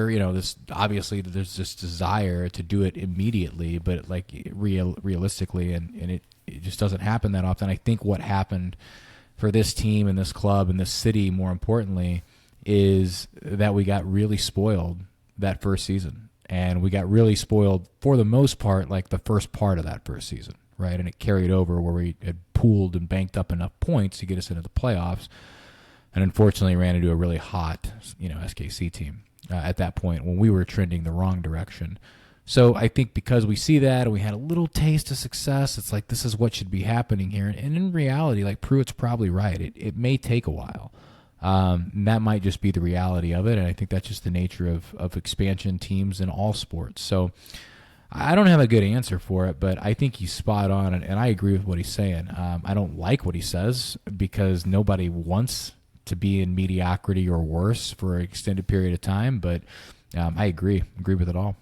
obviously there's this desire to do it immediately, but like realistically, and it just doesn't happen that often. I think what happened for this team and this club and this city, more importantly, is that we got really spoiled that first season, and we got really spoiled for the most part, like the first part of that first season, right? And it carried over where we had pooled and banked up enough points to get us into the playoffs, and unfortunately ran into a really hot, SKC team at that point when we were trending the wrong direction. So I think because we see that and we had a little taste of success, it's like this is what should be happening here. And in reality, like Pruitt's probably right. It may take a while. And that might just be the reality of it, and I think that's just the nature of expansion teams in all sports. So I don't have a good answer for it, but I think he's spot on, and I agree with what he's saying. I don't like what he says because nobody wants to be in mediocrity or worse for an extended period of time. But I agree with it all.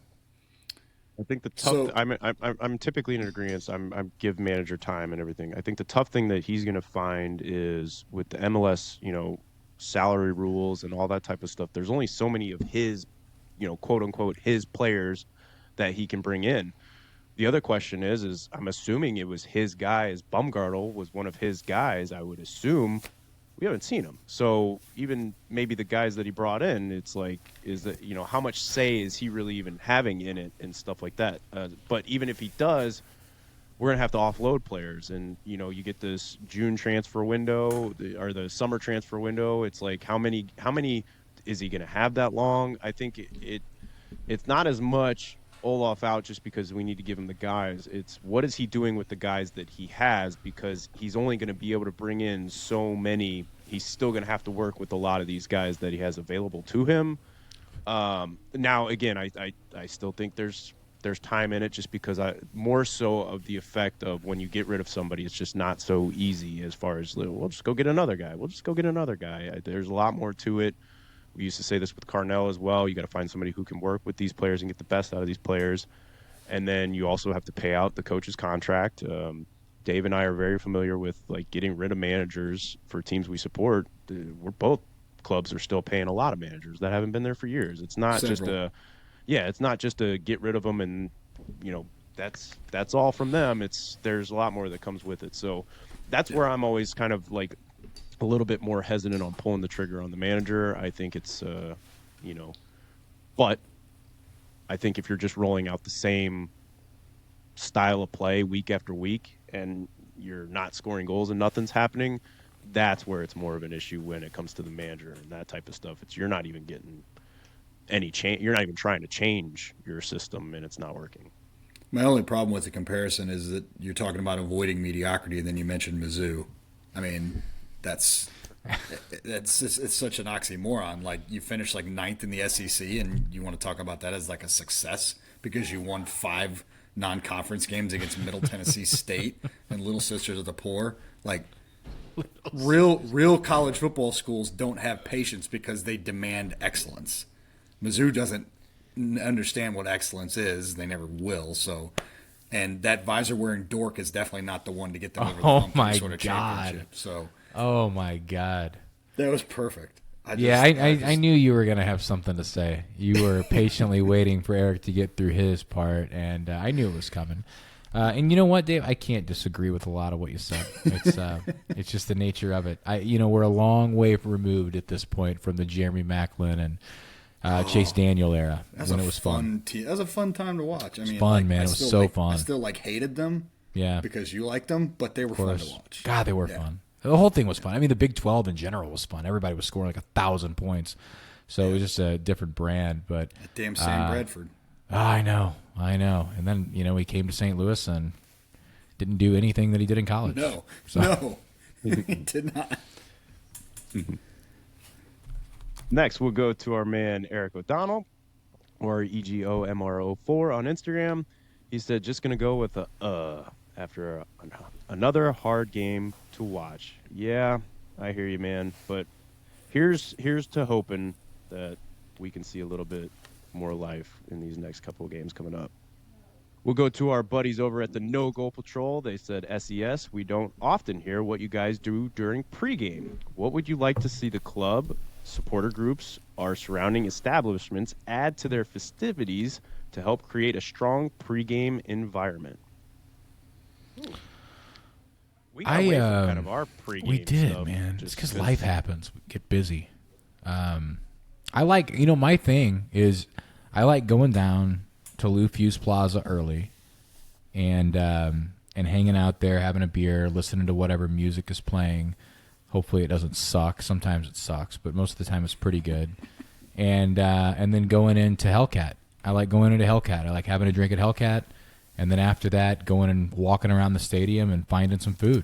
I think the tough. I'm typically in agreement. I give manager time and everything. I think the tough thing that he's going to find is with the MLS, salary rules and all that type of stuff. There's only so many of his, quote unquote, his players that he can bring in. The other question is I'm assuming it was his guys. Baumgartel was one of his guys. I would assume. We haven't seen him. So even maybe the guys that he brought in, it's like, is that, how much say is he really even having in it and stuff like that. But even if he does, we're going to have to offload players. And, you get this June transfer window or the summer transfer window. It's like, how many is he going to have that long? I think it's not as much Olaf out just because we need to give him the guys. It's what is he doing with the guys that he has, because he's only going to be able to bring in so many. He's still going to have to work with a lot of these guys that he has available to him. Now, again, I still think there's time in it, just because more so of the effect of when you get rid of somebody, it's just not so easy as far as, we'll just go get another guy. There's a lot more to it. We used to say this with Carnell as well. You got to find somebody who can work with these players and get the best out of these players. And then you also have to pay out the coach's contract. Dave and I are very familiar with getting rid of managers for teams we support. We're both clubs are still paying a lot of managers that haven't been there for years. It's not it's not just a get rid of them and that's all from them. There's a lot more that comes with it. So that's where I'm always kind of a little bit more hesitant on pulling the trigger on the manager. I think it's, but I think if you're just rolling out the same style of play week after week and you're not scoring goals and nothing's happening, that's where it's more of an issue when it comes to the manager and that type of stuff. You're not even getting any change. You're not even trying to change your system and it's not working. My only problem with the comparison is that you're talking about avoiding mediocrity and then you mentioned Mizzou. I mean, it's such an oxymoron. Like, you finished ninth in the SEC and you want to talk about that as a success because you won 5 non-conference games against Middle Tennessee State and Little Sisters of the Poor. Real college football schools don't have patience because they demand excellence. Mizzou doesn't understand what excellence is. They never will. So, and that visor-wearing dork is definitely not the one to get them over the hump for sort of championship. So. Oh my God, that was perfect. I knew you were gonna have something to say. You were patiently waiting for Eric to get through his part, and I knew it was coming. And you know what, Dave? I can't disagree with a lot of what you said. It's just the nature of it. We're a long way removed at this point from the Jeremy Maclin and Chase Daniel era when it was fun. That was a fun time to watch. I mean, fun, man. It was so fun. I still hated them. Yeah, because you liked them, but they were fun to watch. God, they were fun. The whole thing was fun. I mean, the Big 12 in general was fun. Everybody was scoring 1,000 points. So it was just a different brand. But that damn Sam Bradford. I know. And then, he came to St. Louis and didn't do anything that he did in college. No, he did not. Next, we'll go to our man, Eric O'Donnell, or EGOMRO4 on Instagram. He said, just going to go with after another hard game to watch. Yeah, I hear you, man. But here's to hoping that we can see a little bit more life in these next couple of games coming up. We'll go to our buddies over at the No Goal Patrol. They said, SES, we don't often hear what you guys do during pregame. What would you like to see the club, supporter groups, our surrounding establishments add to their festivities to help create a strong pregame environment? We got away from kind of our pregame We did, stuff, man. It's because life happens. We get busy. I like, my thing is I like going down to Lou Fuse Plaza early and hanging out there, having a beer, listening to whatever music is playing. Hopefully it doesn't suck. Sometimes it sucks, but most of the time it's pretty good. And then going into Hellcat. I like going into Hellcat. I like having a drink at Hellcat. And then after that, going and walking around the stadium and finding some food.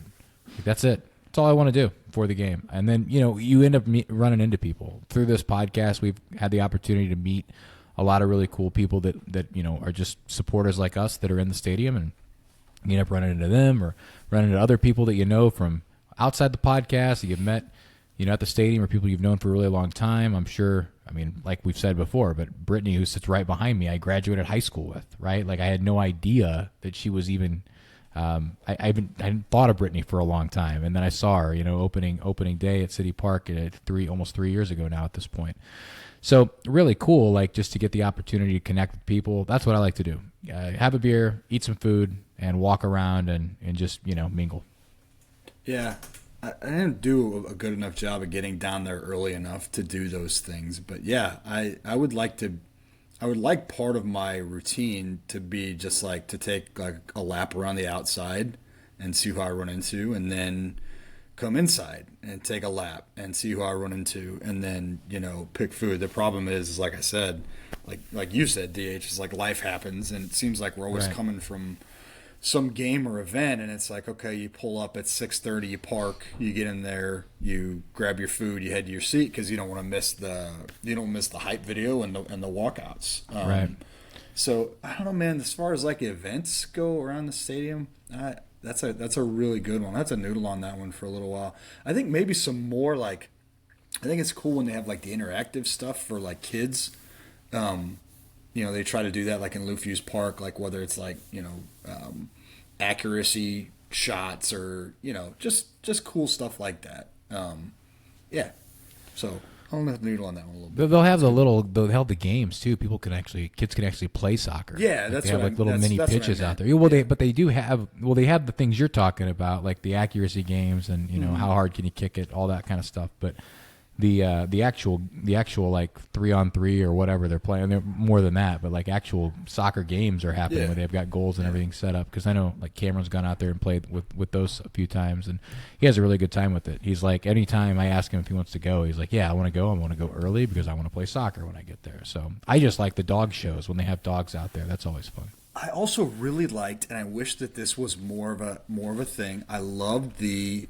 That's it. That's all I want to do before the game. And then, you end up running into people. Through this podcast, we've had the opportunity to meet a lot of really cool people that are just supporters like us that are in the stadium. And you end up running into them or running into other people that you know from outside the podcast that you've met, at the stadium are people you've known for a really long time. I'm sure, I mean, like we've said before, but Brittany, who sits right behind me, I graduated high school with, right? Like I had no idea that she was even, I hadn't thought of Brittany for a long time. And then I saw her, opening day at City Park almost 3 years ago now at this point. So really cool, like just to get the opportunity to connect with people. That's what I like to do. Have a beer, eat some food, and walk around and just, mingle. Yeah. I didn't do a good enough job of getting down there early enough to do those things. But yeah, I would like part of my routine to be just like to take like a lap around the outside and see who I run into, and then come inside and take a lap and see who I run into, and then, pick food. The problem is like I said, like you said, DH, is like life happens, and it seems like we're always Right. coming from some game or event, and it's like, okay, you pull up at 6:30, you park, you get in there, you grab your food, you head to your seat because you don't want to miss the hype video and the walkouts. Right. So I don't know, man. As far as like events go around the stadium, that's a really good one. That's a noodle on that one for a little while. I think maybe some more like, I think it's cool when they have like the interactive stuff for like kids. They try to do that like in Lufuse Park, like whether it's like, accuracy shots or, just cool stuff like that. Yeah. So I'm going to noodle on that one a little bit. They'll have the games too. Kids can actually play soccer. Yeah, Like, that's they have what like little mini that's what I pitches out meant. there. Yeah, well, Yeah. they do have, they have the things you're talking about, like the accuracy games and, how hard can you kick it, all that kind of stuff. But the actual like 3-on-3 or whatever they're playing, they're more than that, but like actual soccer games are happening Yeah. where they've got goals and everything set up. Because I know like Cameron's gone out there and played with those a few times, and he has a really good time with it. He's like, anytime I ask him if he wants to go, he's like, yeah, I want to go. I want to go early because I want to play soccer when I get there. So I just like the dog shows when they have dogs out there. That's always fun. I also really liked, and I wish that this was more of a thing. I loved the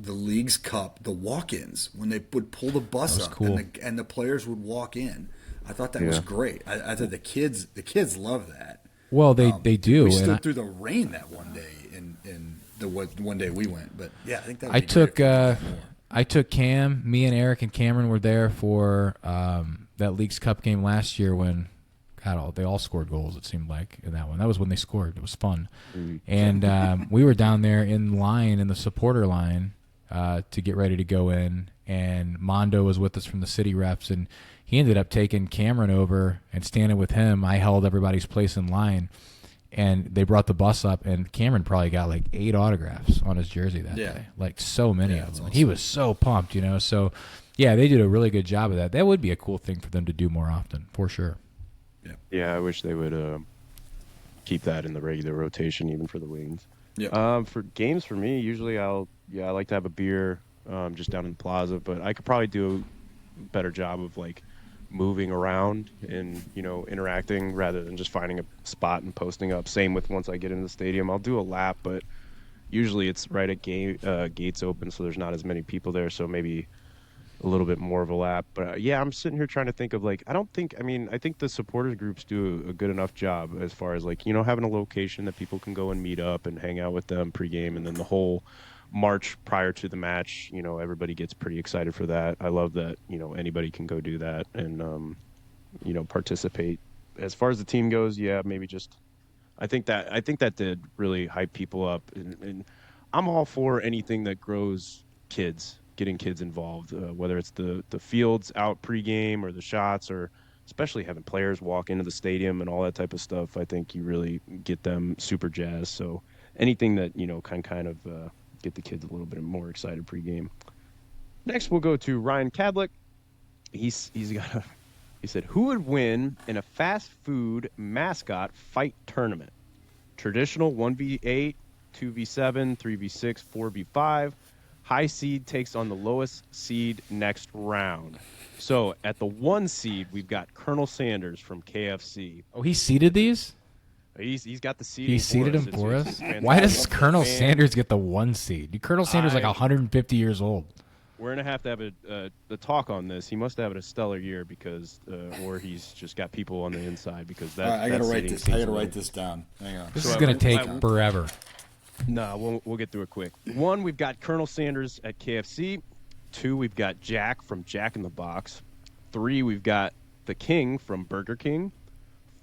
League's Cup, the walk-ins when they would pull the bus That was up cool. and the players would walk in. I thought that was Yeah. great. I thought the kids love that. Well, they do. We and stood through the rain that one day in the one day we went, but yeah, I think that would I be great took if we did that more. I took Cam, me and Eric and Cameron were there for that League's Cup game last year when they all scored goals, it seemed like, in that one. That was when they scored. It was fun. And we were down there in line, in the supporter line, to get ready to go in. And Mondo was with us from the city reps, and he ended up taking Cameron over and standing with him. I held everybody's place in line. And they brought the bus up, and Cameron probably got like 8 autographs on his jersey that Yeah. day. Like so many Yeah, of that's them. And he was so pumped, So, yeah, they did a really good job of that. That would be a cool thing for them to do more often, for sure. Yeah, I wish they would keep that in the regular rotation, even for the Wings. Yeah. For games, for me, usually I like to have a beer just down in the plaza, but I could probably do a better job of like moving around and interacting rather than just finding a spot and posting up. Same with once I get into the stadium, I'll do a lap, but usually it's right at gates open, so there's not as many people there, so maybe a little bit more of a lap. But yeah, I'm sitting here trying to think of like, I think the supporters groups do a good enough job as far as like, having a location that people can go and meet up and hang out with them pregame, and then the whole march prior to the match, everybody gets pretty excited for that. I love that, anybody can go do that and, participate. As far as the team goes, yeah, maybe just, I think that did really hype people up, and I'm all for anything that grows getting kids involved, whether it's the fields out pregame or the shots, or especially having players walk into the stadium and all that type of stuff. I think you really get them super jazzed. So anything that, can kind of get the kids a little bit more excited pregame. Next, we'll go to Ryan Cadlick. He said, who would win in a fast food mascot fight tournament? Traditional 1v8, 2v7, 3v6, 4v5. High seed takes on the lowest seed next round. So at the 1 seed, we've got Colonel Sanders from KFC. Oh, he seeded these? He's got the seeding. He seeded us. them for It's us? fantastic. Why does Colonel Man, Sanders get the 1 seed? Colonel Sanders is like 150 years old. We're gonna have to have a talk on this. He must have had a stellar year because, or he's just got people on the inside because that. All right, I gotta that write seeding this. I seems gotta really- write this down. Hang on. This So is I going will- to take I will- forever. No, we'll get through it quick. 1, we've got Colonel Sanders at KFC. 2, we've got Jack from Jack in the Box. 3, we've got the King from Burger King.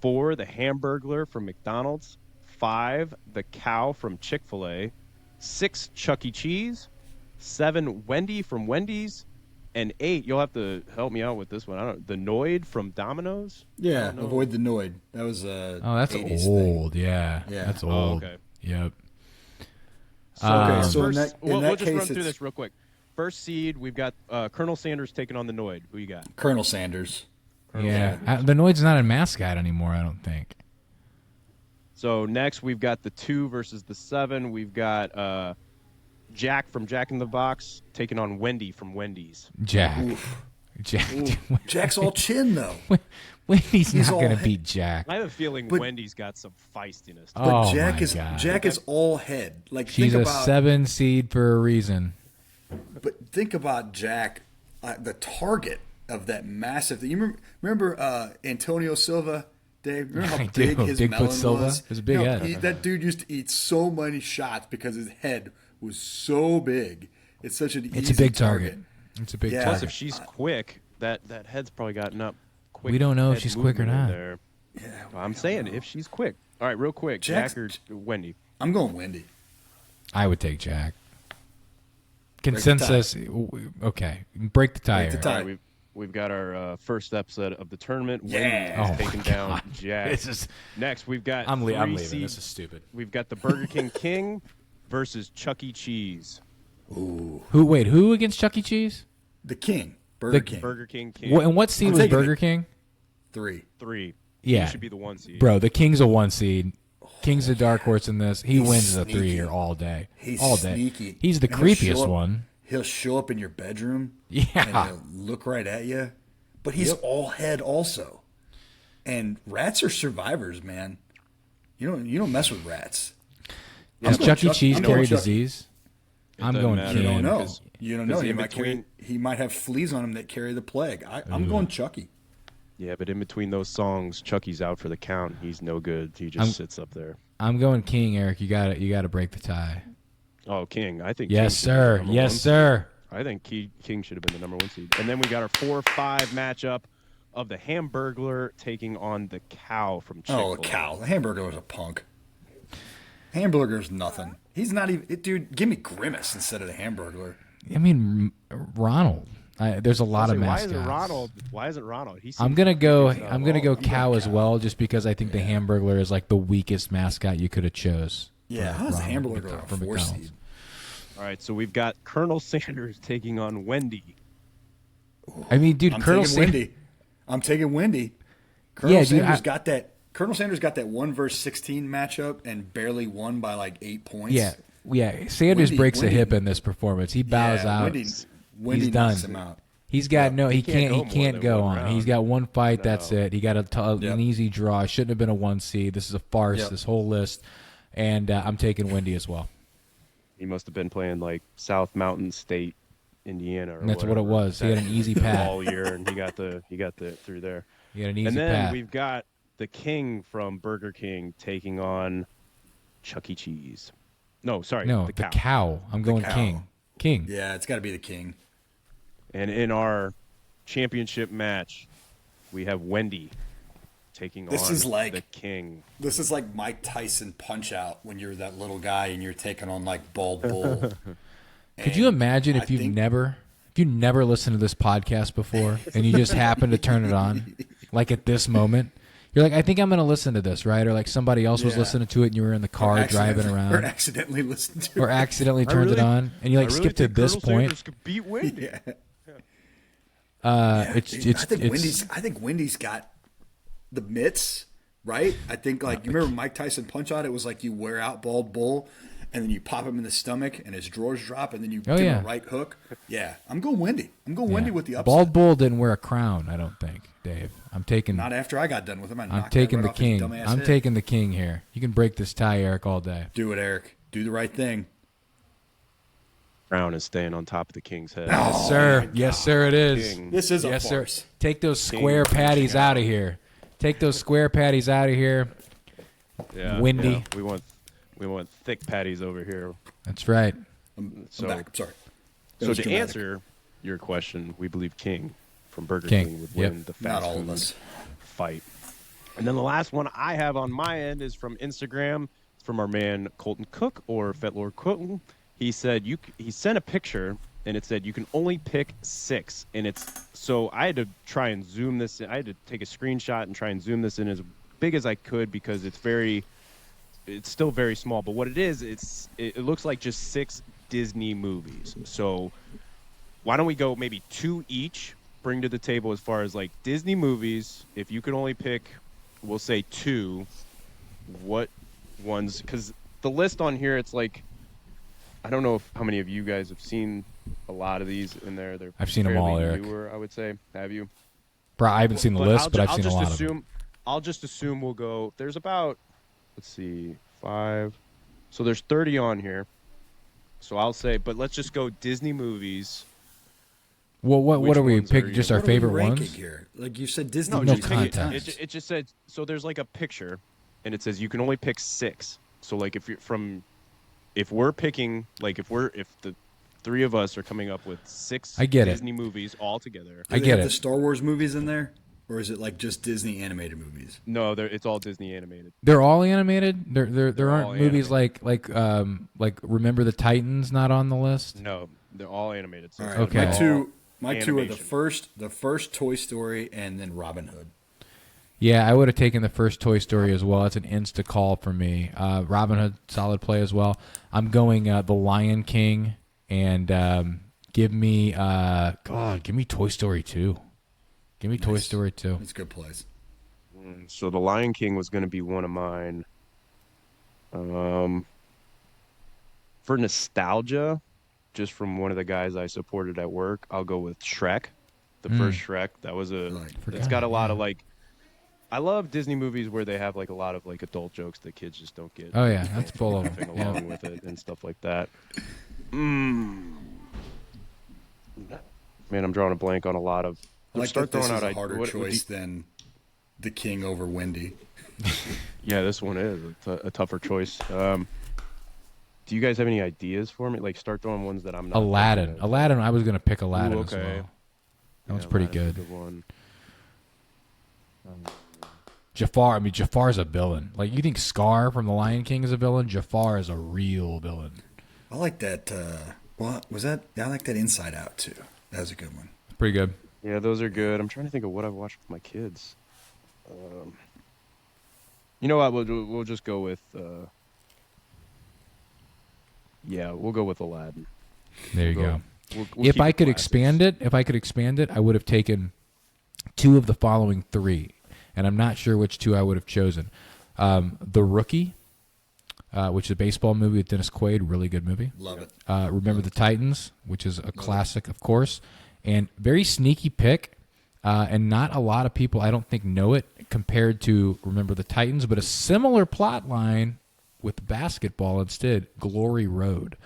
4, the Hamburglar from McDonald's. 5, the Cow from Chick-fil-A. 6, Chuck E. Cheese. 7, Wendy from Wendy's. And 8, you'll have to help me out with this one. The Noid from Domino's. Yeah, avoid the Noid. That was Oh, that's 80s old. thing. Yeah, Yeah. that's Oh, old. okay. Yep. So, Okay, so in first, that we'll just case, run through it's this real quick. First seed, we've got Colonel Sanders taking on the Noid. Who you got? Colonel Sanders. Yeah, the Noid's not a mascot anymore. I don't think. So next, we've got the 2 versus the 7. We've got Jack from Jack in the Box taking on Wendy from Wendy's. Jack. Oof. Jack. Jack's all chin though. He's He's not all gonna head. beat Jack. I have a feeling But- Wendy's got some feistiness. But Oh Jack my is God. Jack is all head. Like She's think a about 7 seed for a reason. But think about Jack, the target of that massive thing. You remember Antonio Silva, Dave? Remember how I big do. his Bigfoot melon Silva? was? It was a big head. That dude used to eat so many shots because his head was so big. It's such an It's easy a big target. It's a big Yeah. Plus, target. if she's quick, that head's probably gotten up quick. We don't know if head she's quick or movement in not. there. Well, I'm saying if she's quick. All right, real quick. Jack's- Jack or Wendy? I'm going Wendy. I would take Jack. Consensus. Okay, break the tie. Break the Eric. tie. All right, we've got our first upset of the tournament. Yeah. Wendy Oh is my taking down God. Jack. This is. Next, we've got I'm three leaving. seed- This is stupid. We've got the Burger King King versus Chuck E. Cheese. Ooh, Who against Chuck E. Cheese? the King, Burger The- King, Burger King King. And what seed I'm was taking Burger it. King? 3. 3. Yeah. He should be the 1 seed. Bro, the King's a 1 seed. King's a dark horse in this. He He's wins the 3 sneaky. here all day. He's all day. sneaky. He's the And he'll show creepiest up- one. He'll show up in your bedroom. Yeah. And he'll look right at you. But he's all head also. And rats are survivors, man. You don't mess with rats. Does going Chuck E. Chucky. Cheese I'm going carry Chucky. disease? I'm doesn't going matter. You don't King. know. because- You don't know. because He in he might have fleas on him that carry the plague. I'm going Chucky. Yeah, but in between those songs, Chucky's out for the count. He's no good. He just sits up there. I'm going King, Eric. You got to break the tie. Oh, King. I think. Yes, King should be the sir. number Yes, 1 sir. seed. I think King should have been the number 1 seed. And then we got our 4-5 matchup of the Hamburglar taking on the Cow from Chick-fil-A. Oh, a cow. The hamburger was a punk. Hamburger's nothing. He's not even. Dude, give me Grimace instead of the hamburger. I mean, Ronald. There's a lot of Why mascots. isn't Ronald? Why isn't Ronald? I'm gonna go. He's not I'm gonna go You got cow as Cow. well, just because I think the Hamburglar is like the weakest mascot you could have chose. Yeah, for how's the Ronald hamburger McDonald- a for 4 McDonald's. seed? All right, so we've got Colonel Sanders taking on Wendy. I mean, dude, I'm Colonel taking Sanders. Wendy. I'm taking Wendy. Colonel Yeah, dude, Sanders got that. Colonel Sanders got that 1 versus 16 matchup and barely won by like 8 points. Yeah, Sanders Wendy- breaks a Wendy- hip in this performance. He bows Yeah, out. Wendy He's done. knocks him out. He's got no. He can't can't. go He more can't than go one on. round. He's got one fight. That's No. it. He got an Yep. easy draw. Shouldn't have been a 1 seed. This is a farce. Yep. This whole list, and I'm taking Wendy as well. He must have been playing like South Mountain State, Indiana, or And that's what it whatever, was. He had an easy path. all year, and he got the through there. He had an easy And then path. we've got the King from Burger King taking on Chuck E. Cheese. No, sorry, No, the the Cow. cow. I'm going cow. King. King. Yeah, it's got to be the King. And in our championship match, we have Wendy taking This on is like- the King. This is like Mike Tyson Punch Out when you're that little guy and you're taking on like Bald Bull. Could you imagine I if you think- never listened to this podcast before and you just happen to turn it on, like at this moment? You're like, I think I'm going to listen to this, right? Or like somebody else was Yeah. listening to it and you were in the car driving Or around, accidentally listened to or it. accidentally turned it on, and you like skip to this point. Could beat Wendy. Yeah. It's I think Wendy's got the mitts, right? I think like you remember Mike Tyson Punch Out? It was like you wear out Bald Bull, and then you pop him in the stomach, and his drawers drop, and then you give yeah. him a right hook. Yeah, I'm going Wendy. I'm going Wendy with the upset. Bald Bull didn't wear a crown, I don't think, Dave. I'm taking. Not after I got done with him. I'm taking the King. I'm taking the King here. You can break this tie, Eric, all day. Do it, Eric. Do the right thing. Crown is staying on top of the King's head. Yes, sir. Yes, sir. It is. King. This is a Yes, sir. farce. Take those square King patties out of here. Take those square patties out of here. Yeah, Wendy. yeah. We want thick patties over here. That's right. I'm So- back. I'm sorry. That So was to dramatic. answer your question, we believe King from Burger King, King would yep. win the Not fast all of food us. fight. And then the last one I have on my end is from Instagram. It's from our man Colton Cook, or Fetlord Colton. He said he sent a picture and it said you can only pick 6, and so I had to try and zoom this in. I had to take a screenshot and try and zoom this in as big as I could because it's still very small. But what it is, it looks like just 6 Disney movies. So why don't we go maybe 2 each, bring to the table as far as like Disney movies. If you could only pick, we'll say 2, what ones? Because the list on here, it's like, I don't know how many of you guys have seen a lot of these in there. They're I've seen them all, fairly Eric. newer, I would say. Have you? Bro, I haven't seen the list, but I've seen a lot of them. I'll just assume we'll go. There's about, let's see, 5. So there's 30 on here. So I'll say, but let's just go Disney movies. Well, what Which are we ones are picking? you- Just our What are we favorite ranking ones? here? Like you said, Disney. No movies many context. times. It just said, so there's like a picture, and it says you can only pick 6. So like if we're picking, like if the 3 of us are coming up with 6 I get it. Disney movies all together. Do I they get have it. the Star Wars movies in there, or is it like just Disney animated movies? No, it's all Disney animated. They're all animated. There aren't all movies like Remember the Titans not on the list. No, they're all animated. So All it's right. Okay. My two are the animation. first Toy Story and then Robin Hood. Yeah, I would have taken the first Toy Story as well. That's an insta call for me. Robin Hood, solid play as well. I'm going The Lion King, and give me Toy Story 2. Give me Toy Nice. Story 2. It's a good place. So The Lion King was going to be one of mine. For nostalgia, just from one of the guys I supported at work, I'll go with Shrek. The first Shrek. That was Right. it's got a lot of like. I love Disney movies where they have like a lot of like adult jokes that kids just don't get. Oh yeah, that's full of Laughing them. Yeah. along with it and stuff like that. Man, I'm drawing a blank on a lot of. I like Start that this throwing is out a harder what do choice than The King over Wendy. Yeah, this one is a tougher choice. Do you guys have any ideas for me? Like, start throwing ones that I'm not. Aladdin. thinking of. Aladdin. I was gonna pick Aladdin Ooh, as okay. well. That was Yeah, pretty Aladdin's a good. one. Jafar. I mean, Jafar's a villain. Like you think Scar from The Lion King is a villain? Jafar is a real villain. I like that. What was that? I like that Inside Out too. That was a good one. Pretty good. Yeah, those are good. I'm trying to think of what I've watched with my kids. You know what? We'll just go with. Yeah, we'll go with Aladdin. There you We'll go. We'll If keep I it could classics. expand it, I would have taken 2 of the following 3, and I'm not sure which 2 I would have chosen. The Rookie, which is a baseball movie with Dennis Quaid, really good movie. Love it. Remember the Titans, which is a classic, of course, and very sneaky pick, and not a lot of people, I don't think, know it compared to Remember the Titans, but a similar plot line with basketball instead. Glory Road,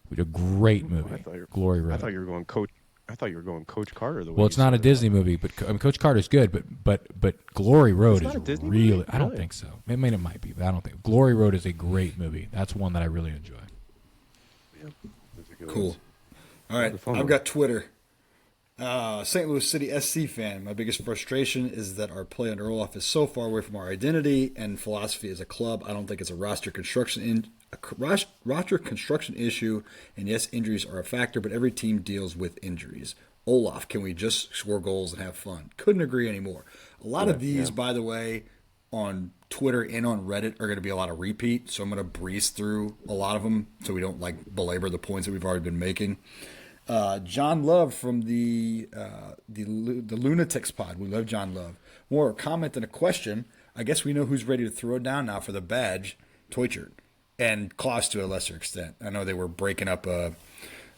which is a great movie. Glory Road. I thought you were going Coach. I thought you were going Coach Carter. The way Well, it's you not a said it. Disney movie, but I mean, Coach Carter's good. But Glory Road not a is Disney really. movie? I don't Really? think so. I mean, it might be, but I don't think Glory Road is a great movie. That's one that I really enjoy. Those are good Cool. ones. All right, The fun I've one. got Twitter. St. Louis City SC fan. My biggest frustration is that our play under Olaf is so far away from our identity and philosophy as a club. I don't think it's a roster construction issue. And yes, injuries are a factor, but every team deals with injuries. Olaf, can we just score goals and have fun? Couldn't agree anymore. A lot of these, by the way, on Twitter and on Reddit are going to be a lot of repeat, so I'm going to breeze through a lot of them so we don't like belabor the points that we've already been making. John Love from the Lunatics Pod. We love John Love. More a comment than a question. I guess we know who's ready to throw down now for the badge, Toychert, and Klaus to a lesser extent. I know they were breaking up I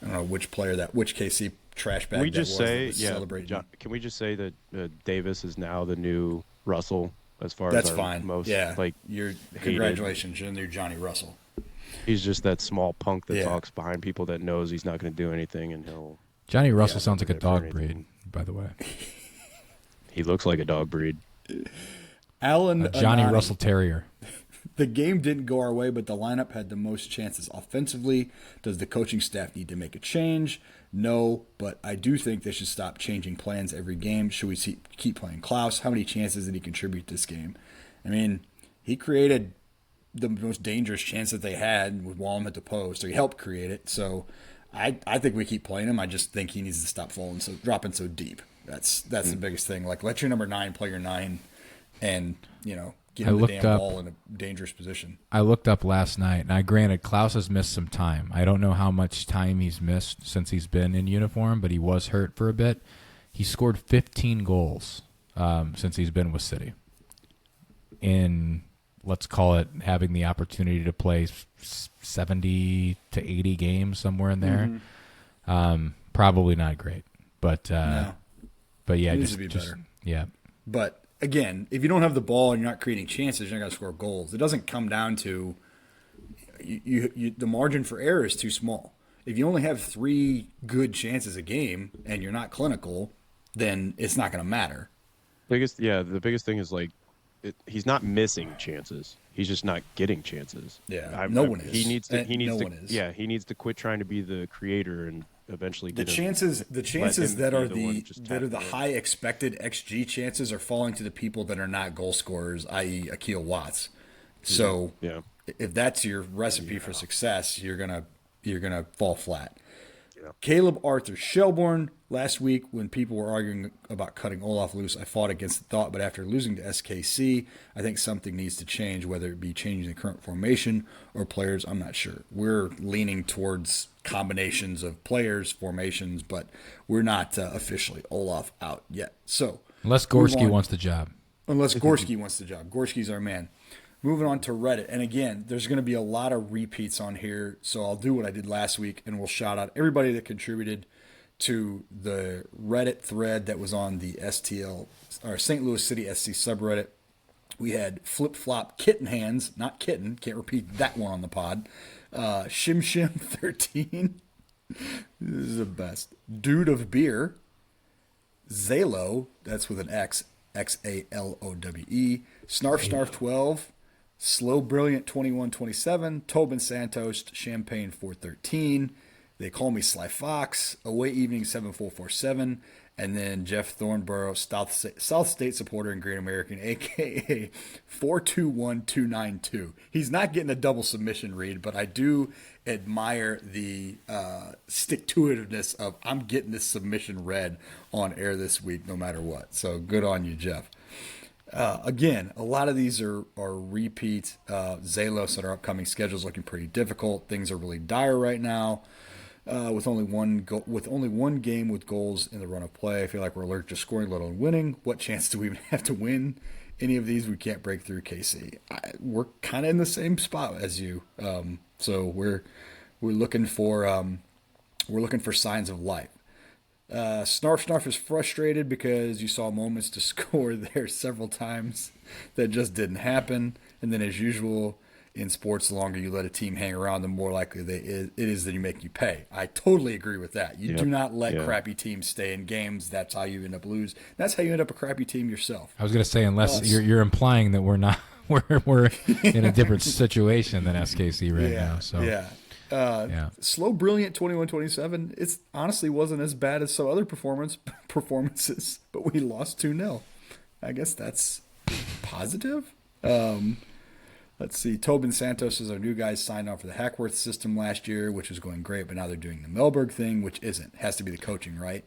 don't know which KC trash bag Can we that just was say, that was yeah, celebrating. John, can we just say that Davis is now the new Russell as far That's as our fine. most Yeah, like congratulations, you're the new Johnny Russell. he's just that small punk that Yeah. talks behind people that knows he's not going to do anything and Johnny Russell Yeah, sounds like a for dog anything. breed, by the way. he looks like a dog breed. Alan A Johnny Anani. Russell Terrier. The game didn't go our way, but the lineup had the most chances offensively. Does the coaching staff need to make a change? No, but I do think they should stop changing plans every game. Should we keep playing Klaus? How many chances did he contribute to this game? I mean, he created the most dangerous chance that they had with Wallem at the post, or he helped create it. So I think we keep playing him. I just think he needs to stop dropping so deep. That's the biggest thing. Like, let your number 9 play your 9, and get him the damn ball in a dangerous position. I looked up last night, and granted, Klaus has missed some time. I don't know how much time he's missed since he's been in uniform, but he was hurt for a bit. He scored 15 goals since he's been with City. In, let's call it, having the opportunity to play 70 to 80 games, somewhere in there. Probably not great, but No. but yeah, It needs just to be better. Yeah. But again, if you don't have the ball and you're not creating chances, you're not going to score goals. It doesn't come down to the margin for error is too small. If you only have 3 good chances a game and you're not clinical, then it's not going to matter. The biggest thing is like he's not missing chances. He's just not getting chances. Yeah, no one is. He needs to. No one is. Yeah, he needs to quit trying to be the creator and eventually The get chances him that be are the one just that are the tapping in. high expected XG chances are falling to the people that are not goal scorers, i.e., Akil Watts. So Yeah. if that's your recipe for success, you're gonna fall flat. Yeah. Caleb Arthur Shelbourne. Last week, when people were arguing about cutting Olaf loose, I fought against the thought, but after losing to SKC, I think something needs to change, whether it be changing the current formation or players. I'm not sure. We're leaning towards combinations of players, formations, but we're not officially Olaf out yet. So Unless move Gorski on. wants the job. Unless Gorski wants the job. Gorski's our man. Moving on to Reddit. And again, there's going to be a lot of repeats on here. So I'll do what I did last week, and we'll shout out everybody that contributed to the Reddit thread that was on the STL, or St. Louis City SC subreddit. We had Flip Flop Kitten Hands, not Kitten, can't repeat that one on the pod. Shim Shim 13. This is the best. Dude of Beer. Zalo, that's with an X, Xalowe. Snarf Snarf 12. Slow Brilliant 2127. Tobin Santos, Champagne 413. They Call Me Sly Fox. Away Evening 7447. And then Jeff Thornborough, South State supporter and Great American, a.k.a. 421292. He's not getting a double submission read, but I do admire the stick-to-itiveness of I'm getting this submission read on air this week no matter what. So good on you, Jeff. Again, a lot of these are repeat. Zalos said our upcoming schedule is looking pretty difficult. Things are really dire right now. With only one game with goals in the run of play, I feel like we're allergic to scoring, let alone winning. What chance do we even have to win any of these? We can't break through KC. We're kind of in the same spot as you. So we're looking for signs of life. Snarf is frustrated because you saw moments to score there several times that just didn't happen. And then, as usual in sports, the longer you let a team hang around, the more likely it is that you make you pay. I totally agree with that. You do not let crappy teams stay in games. That's how you end up lose. That's how you end up a crappy team yourself. I was going to say, unless you're implying that we're not we're in a different situation than SKC right now. So yeah. Slow Brilliant 2127. It's honestly wasn't as bad as some other performances, but we lost 2-0. I guess that's positive. Let's see. Tobin Santos is our new guy, signed on for the Hackworth system last year, which was going great, but now they're doing the Melberg thing, which isn't. Has to be the coaching, right?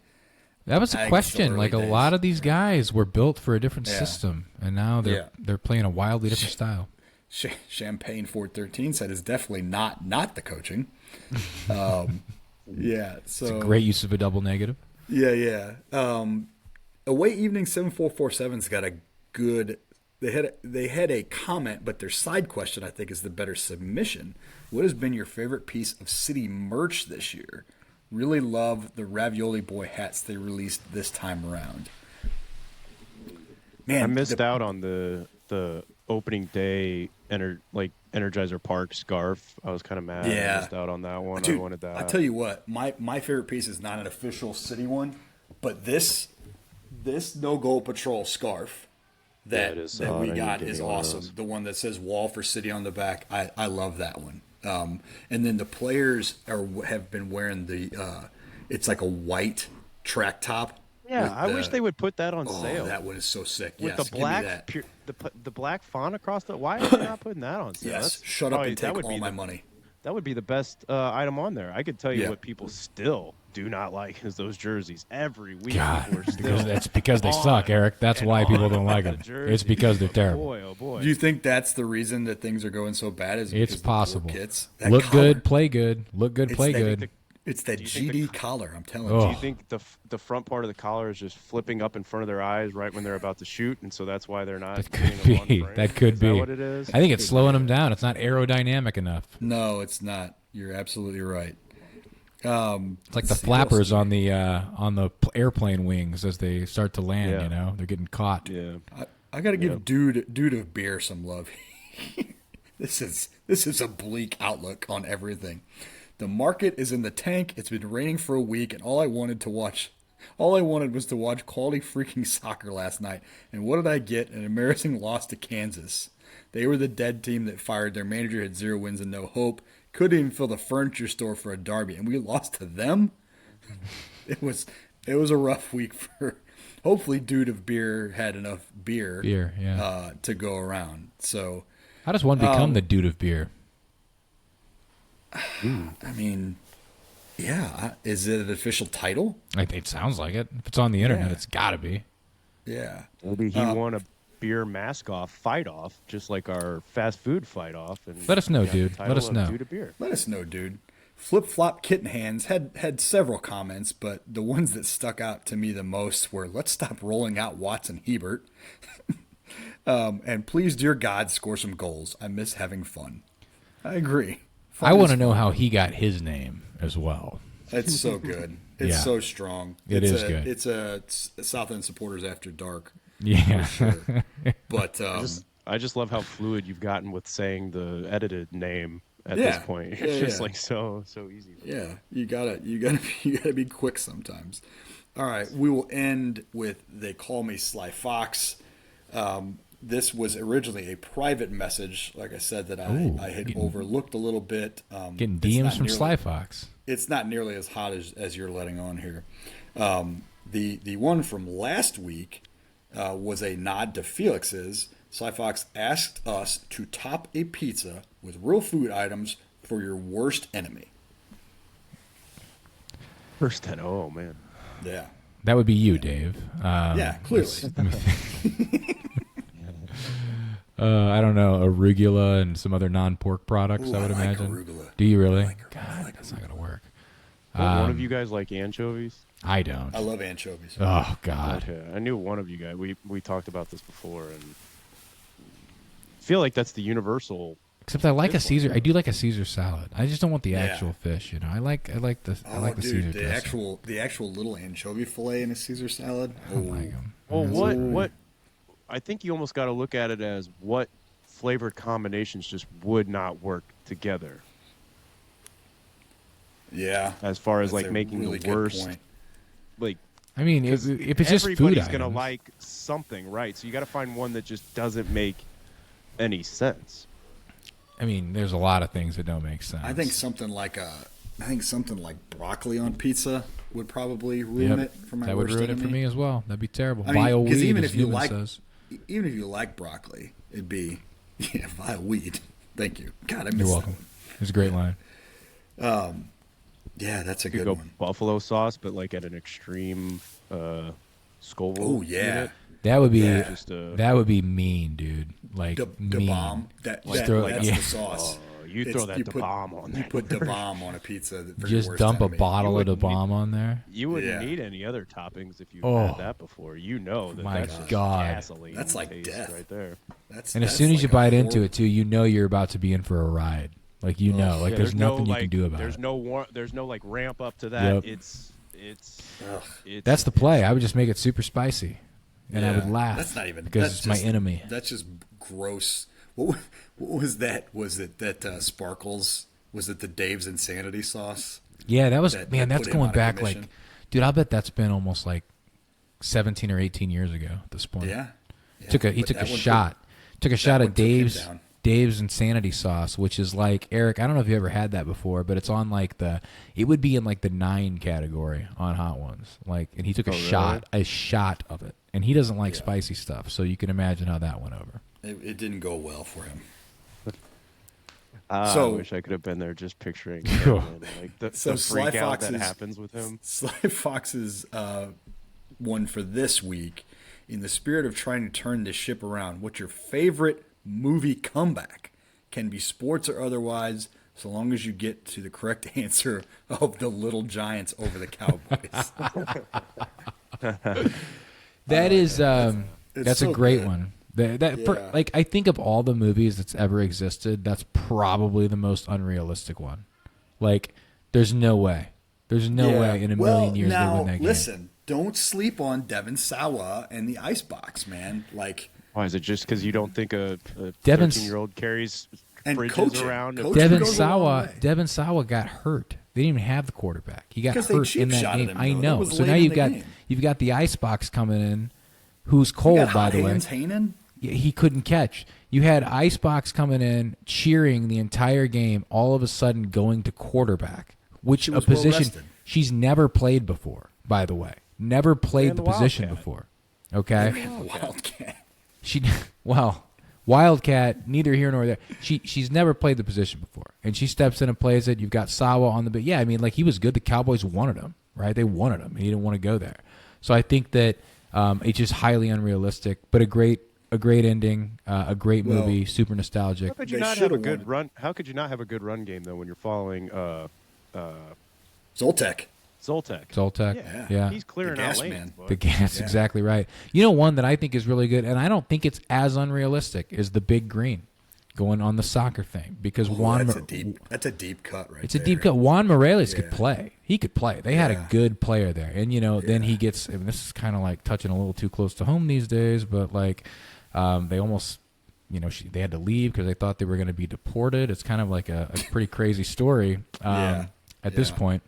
That was a question. Like, a lot of these guys were built for a different system, and now they're playing a wildly different style. Champagne 413 said it's definitely not the coaching. So it's a great use of a double negative. Yeah. Away Evening 7447's got a good. They had a comment, but their side question I think is the better submission. What has been your favorite piece of City merch this year? Really love the Ravioli Boy hats they released this time around. Man, I missed out on the opening day Energizer Park scarf. I was kind of mad. Yeah. I missed out on that one. Dude, I wanted that. I tell you what, my favorite piece is not an official City one, but this No Goal Patrol scarf that it is that solid. we I need to got get is me one of awesome. those. The one that says "Wall for City" on the back. I love that one. And then the players have been wearing it's like a white track top. Yeah, with I wish they would put that on Oh, sale. that one is so sick. With Yes, the give me that. black, the black font across the. Why are they not putting that on sale? Yes, That's shut up probably- and that take would all be my the- money. That would be the best item on there. I could tell you Yeah. what people still do not like is those jerseys. Every week, God, people are still because that's because they on suck, Eric. That's and why people on don't like the them. It's jerseys. because they're terrible. Boy, oh boy. Do you think that's the reason that things are going so bad? Is It's because the poor possible. Kids? That Look collar. good, play good. Look good, It's play that- good. It's that Do you think GD collar. I'm telling Oh. Do you. you think the front part of the collar is just flipping up in front of their eyes right when they're about to shoot, and so that's why they're not? That getting could a one be. frame? That could Is be. That what it is? I think it's slowing them down. It's not aerodynamic enough. No, it's not. You're absolutely right. It's like the flappers on the airplane wings as they start to land. Yeah. You know, they're getting caught. Yeah. I got to give dude of beer some love. This is a bleak outlook on everything. The market is in the tank. It's been raining for a week, and all I wanted was to watch quality freaking soccer last night. And what did I get? An embarrassing loss to Kansas. They were the dead team that fired their manager, had 0 wins and no hope. Couldn't even fill the furniture store for a derby, and we lost to them. It was a rough week for. Hopefully, dude of beer had enough beer Yeah. to go around. So, How does one become the dude of beer? I mean, yeah, is it an official title? It sounds like it. If it's on the internet, Yeah. it's got to be. Yeah. Maybe he won a beer mask off fight off, just like our fast food fight off. And Let us know, he got the dude. Let title us of know. Dude of beer. Let us know, dude. Flip Flop Kitten Hands had several comments, but the ones that stuck out to me the most were, "Let's stop rolling out Watson Hebert," and "Please, dear God, score some goals. I miss having fun." I agree. Fun I is want to know fun. how he got his name as well. It's so good. It's Yeah. so strong. It It's is a, good. It's a South End Supporters After Dark. Yeah. Sure. But I just love how fluid you've gotten with saying the edited name at Yeah. this point. It's Yeah, just yeah. like so easy. yeah, you gotta be quick sometimes. All right, we will end with "They Call Me Sly Fox." This was originally a private message, like I said, that I had getting- overlooked a little bit. Getting It's DMs not from nearly- Sly Fox. It's not nearly as hot as you're letting on here. The one from last week was a nod to Felix's. Sly Fox asked us to top a pizza with real food items for your worst enemy. First 10. Oh man. Yeah. That would be you, Dave. Yeah, clearly. I don't know, arugula and some other non-pork products. Ooh, I would I like imagine. arugula. Do you really? I like arugula. I God, like that's not gonna work. One of you guys like anchovies? I don't. I love anchovies. Oh God. Okay, I knew one of you guys. We talked about this before, and feel like that's the universal. Except I like a Caesar. I do like a Caesar salad. I just don't want the Yeah. actual fish. You know, I like the Oh, the Caesar dude, dressing. the actual little anchovy fillet in a Caesar salad. I don't like 'em. Well, what? I think you almost got to look at it as what flavored combinations just would not work together. Yeah. As far as That's like a making really the good worst, point. like I mean, if it's just food everybody's items, gonna like something, right? So you got to find one that just doesn't make any sense. I mean, there's a lot of things that don't make sense. I think something like broccoli on pizza would probably ruin it for my that would worst ruin enemy. it for me as well. That'd be terrible. I mean, Vile because weed, even as if you Newman like, says. even if you like broccoli, it'd be vile weed. Thank you. God, I missed You're that welcome. one. It's a great line. Yeah, that's a You could good go one. buffalo sauce, but like at an extreme Scoville. Oh yeah, unit. That would be Yeah. Just that would be mean, dude. Like the mean. bomb. That's yeah. the sauce. Oh, you throw that put- bomb on You there. put the bomb on a pizza. For your Just worst dump enemy. a bottle of the wouldn't need- bomb on there. You wouldn't Yeah. need any other toppings if you've Oh. had that before. You know that My that's just God. gasoline. That's like taste death. right there. That's, And as that's soon as like you a bite into horrible- it too, you know you're about to be in for a ride. Like you know, like Yeah, there's nothing you like, can do about there's it. There's no like ramp up to that. Yep. It's Ugh. That's the play. I would just make it super spicy, and I Yeah. would laugh. That's not even because that's it's my just- enemy. That's just gross. What was that? Was it that Sparkles? Was it the Dave's Insanity sauce? Yeah, that was that man. put That's him going out of back like, commission? dude. I bet that's been almost like 17 or 18 years ago at this point. Yeah. He took a shot. Took a shot of Dave's Insanity Sauce, which is like, Eric, I don't know if you ever had that before, but it's on like it would be in like the 9 category on Hot Ones. Like, and he took a shot of it, and he doesn't like spicy stuff, so you can imagine how that went over. It didn't go well for him. I wish I could have been there just picturing him, like the freak out that happens with him. Sly Fox's one for this week, in the spirit of trying to turn this ship around, what's your favorite movie comeback? Can be sports or otherwise, so long as you get to the correct answer of the Little Giants over the Cowboys. That's so a great good. One. I think of all the movies that's ever existed, that's probably the most unrealistic one. Like, there's no way. There's no way in a million years they win that game. Listen, don't sleep on Devon Sawa and the Icebox, man. Like, why is it just because you don't think a 13-year-old carries fridges around? Devon Sawa got hurt. They didn't even have the quarterback. He got hurt in that game. I know. So now you've got the Icebox coming in, who's cold, by the way. Hanen? He couldn't catch. You had Icebox coming in, cheering the entire game, all of a sudden going to quarterback, which a position she's never played before, by the way. Never played the position before. Okay? Wildcat, neither here nor there. She's never played the position before. And she steps in and plays it. You've got Sawa on the bit. Yeah, I mean, like, he was good. The Cowboys wanted him, right? They wanted him, and he didn't want to go there. So I think that it's just highly unrealistic, but a great ending, a great movie, super nostalgic. How could you not have a good run? How could you not have a good run game though when you're following Zoltek? Yeah. He's clearing out lanes. The gas, exactly right. You know, one that I think is really good, and I don't think it's as unrealistic, is the Big Green going on the soccer thing, because that's a deep cut, right? It's a deep cut. Juan Morales could play. He could play. They had a good player there, and then he gets. I mean, this is kind of like touching a little too close to home these days, but like they almost, they had to leave because they thought they were going to be deported. It's kind of like a pretty crazy story at this point.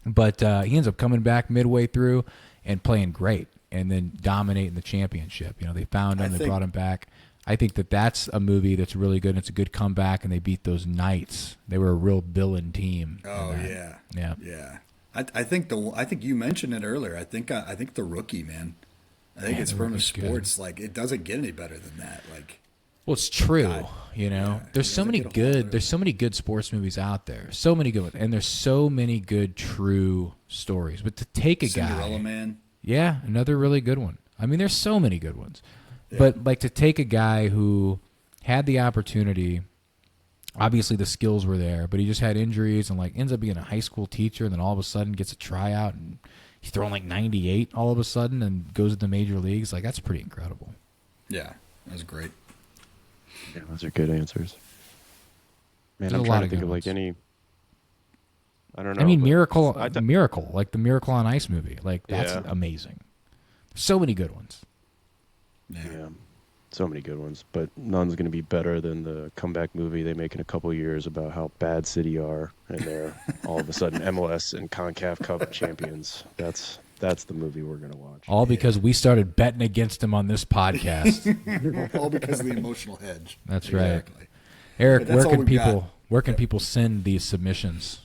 But he ends up coming back midway through and playing great, and then dominating the championship. They found him, they brought him back. I think that's a movie that's really good. And it's a good comeback, and they beat those Knights. They were a real villain team. Oh yeah. I think you mentioned it earlier. I think The Rookie, man. I think it's from sports. Good. Like, it doesn't get any better than that. Like, well, it's true. There's so many good sports movies out there. So many good ones, and there's so many good true stories. But to take a Cinderella Man. Yeah, another really good one. I mean, there's so many good ones. Yeah. But like, to take a guy who had the opportunity, obviously the skills were there, but he just had injuries and like ends up being a high school teacher, and then all of a sudden gets a tryout and he's throwing like 98 all of a sudden and goes to the major leagues. Like, that's pretty incredible. Yeah, that was great. Yeah, those are good answers. Man, There's I'm trying to think of like any. I don't know. I mean, Miracle, like the Miracle on Ice movie. Like, that's amazing. So many good ones. Yeah, so many good ones, but none's going to be better than the comeback movie they make in a couple of years about how bad City are, and they're all of a sudden MLS and CONCACAF Cup champions. That's the movie we're going to watch. All because we started betting against them on this podcast. All because of the emotional hedge. That's exactly right. Eric, where can people send these submissions?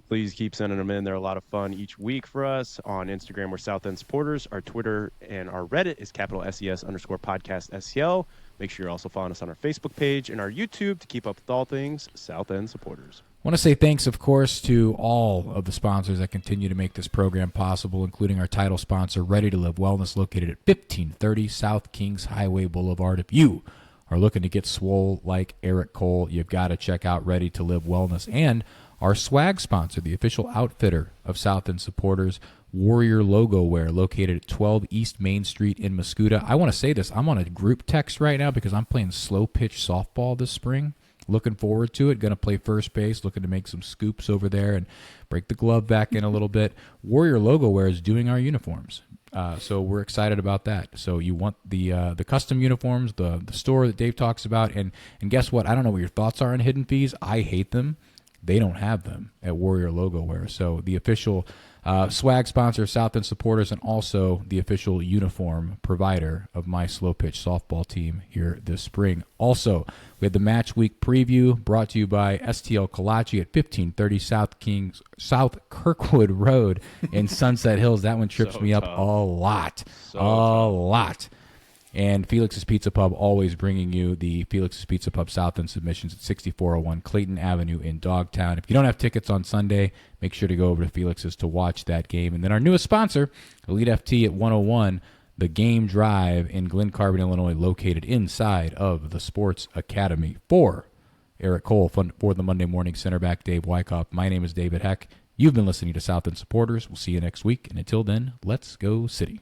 Please keep sending them in. They're a lot of fun each week for us. On Instagram, we're South End Supporters. Our Twitter and our Reddit is _SES_podcast SCL. Make sure you're also following us on our Facebook page and our YouTube to keep up with all things South End Supporters. I want to say thanks, of course, to all of the sponsors that continue to make this program possible, including our title sponsor, Ready to Live Wellness, located at 1530 South Kings Highway Boulevard. If you are looking to get swole like Eric Cole, you've got to check out Ready to Live Wellness. And our swag sponsor, the official outfitter of South End Supporters, Warrior Logo Wear, located at 12 East Main Street in Mascoutah. I want to say this. I'm on a group text right now because I'm playing slow pitch softball this spring. Looking forward to it. Going to play first base. Looking to make some scoops over there and break the glove back in a little bit. Warrior Logo Wear is doing our uniforms. So we're excited about that. So you want the custom uniforms, the store that Dave talks about. And guess what? I don't know what your thoughts are on hidden fees. I hate them. They don't have them at Warrior Logo Wear. So the official Swag sponsor, South End supporters, and also the official uniform provider of my slow pitch softball team here this spring. Also, we had the match week preview brought to you by STL Kalachi at 1530 South Kirkwood Road in Sunset Hills. That one trips me up a lot. Lot. And Felix's Pizza Pub, always bringing you the Felix's Pizza Pub South End submissions at 6401 Clayton Avenue in Dogtown. If you don't have tickets on Sunday, make sure to go over to Felix's to watch that game. And then our newest sponsor, Elite FT at 101, the Game Drive in Glen Carbon, Illinois, located inside of the Sports Academy. For Eric Cole, for the Monday Morning center back Dave Wyckoff, my name is David Heck. You've been listening to South End Supporters. We'll see you next week. And until then, let's go City.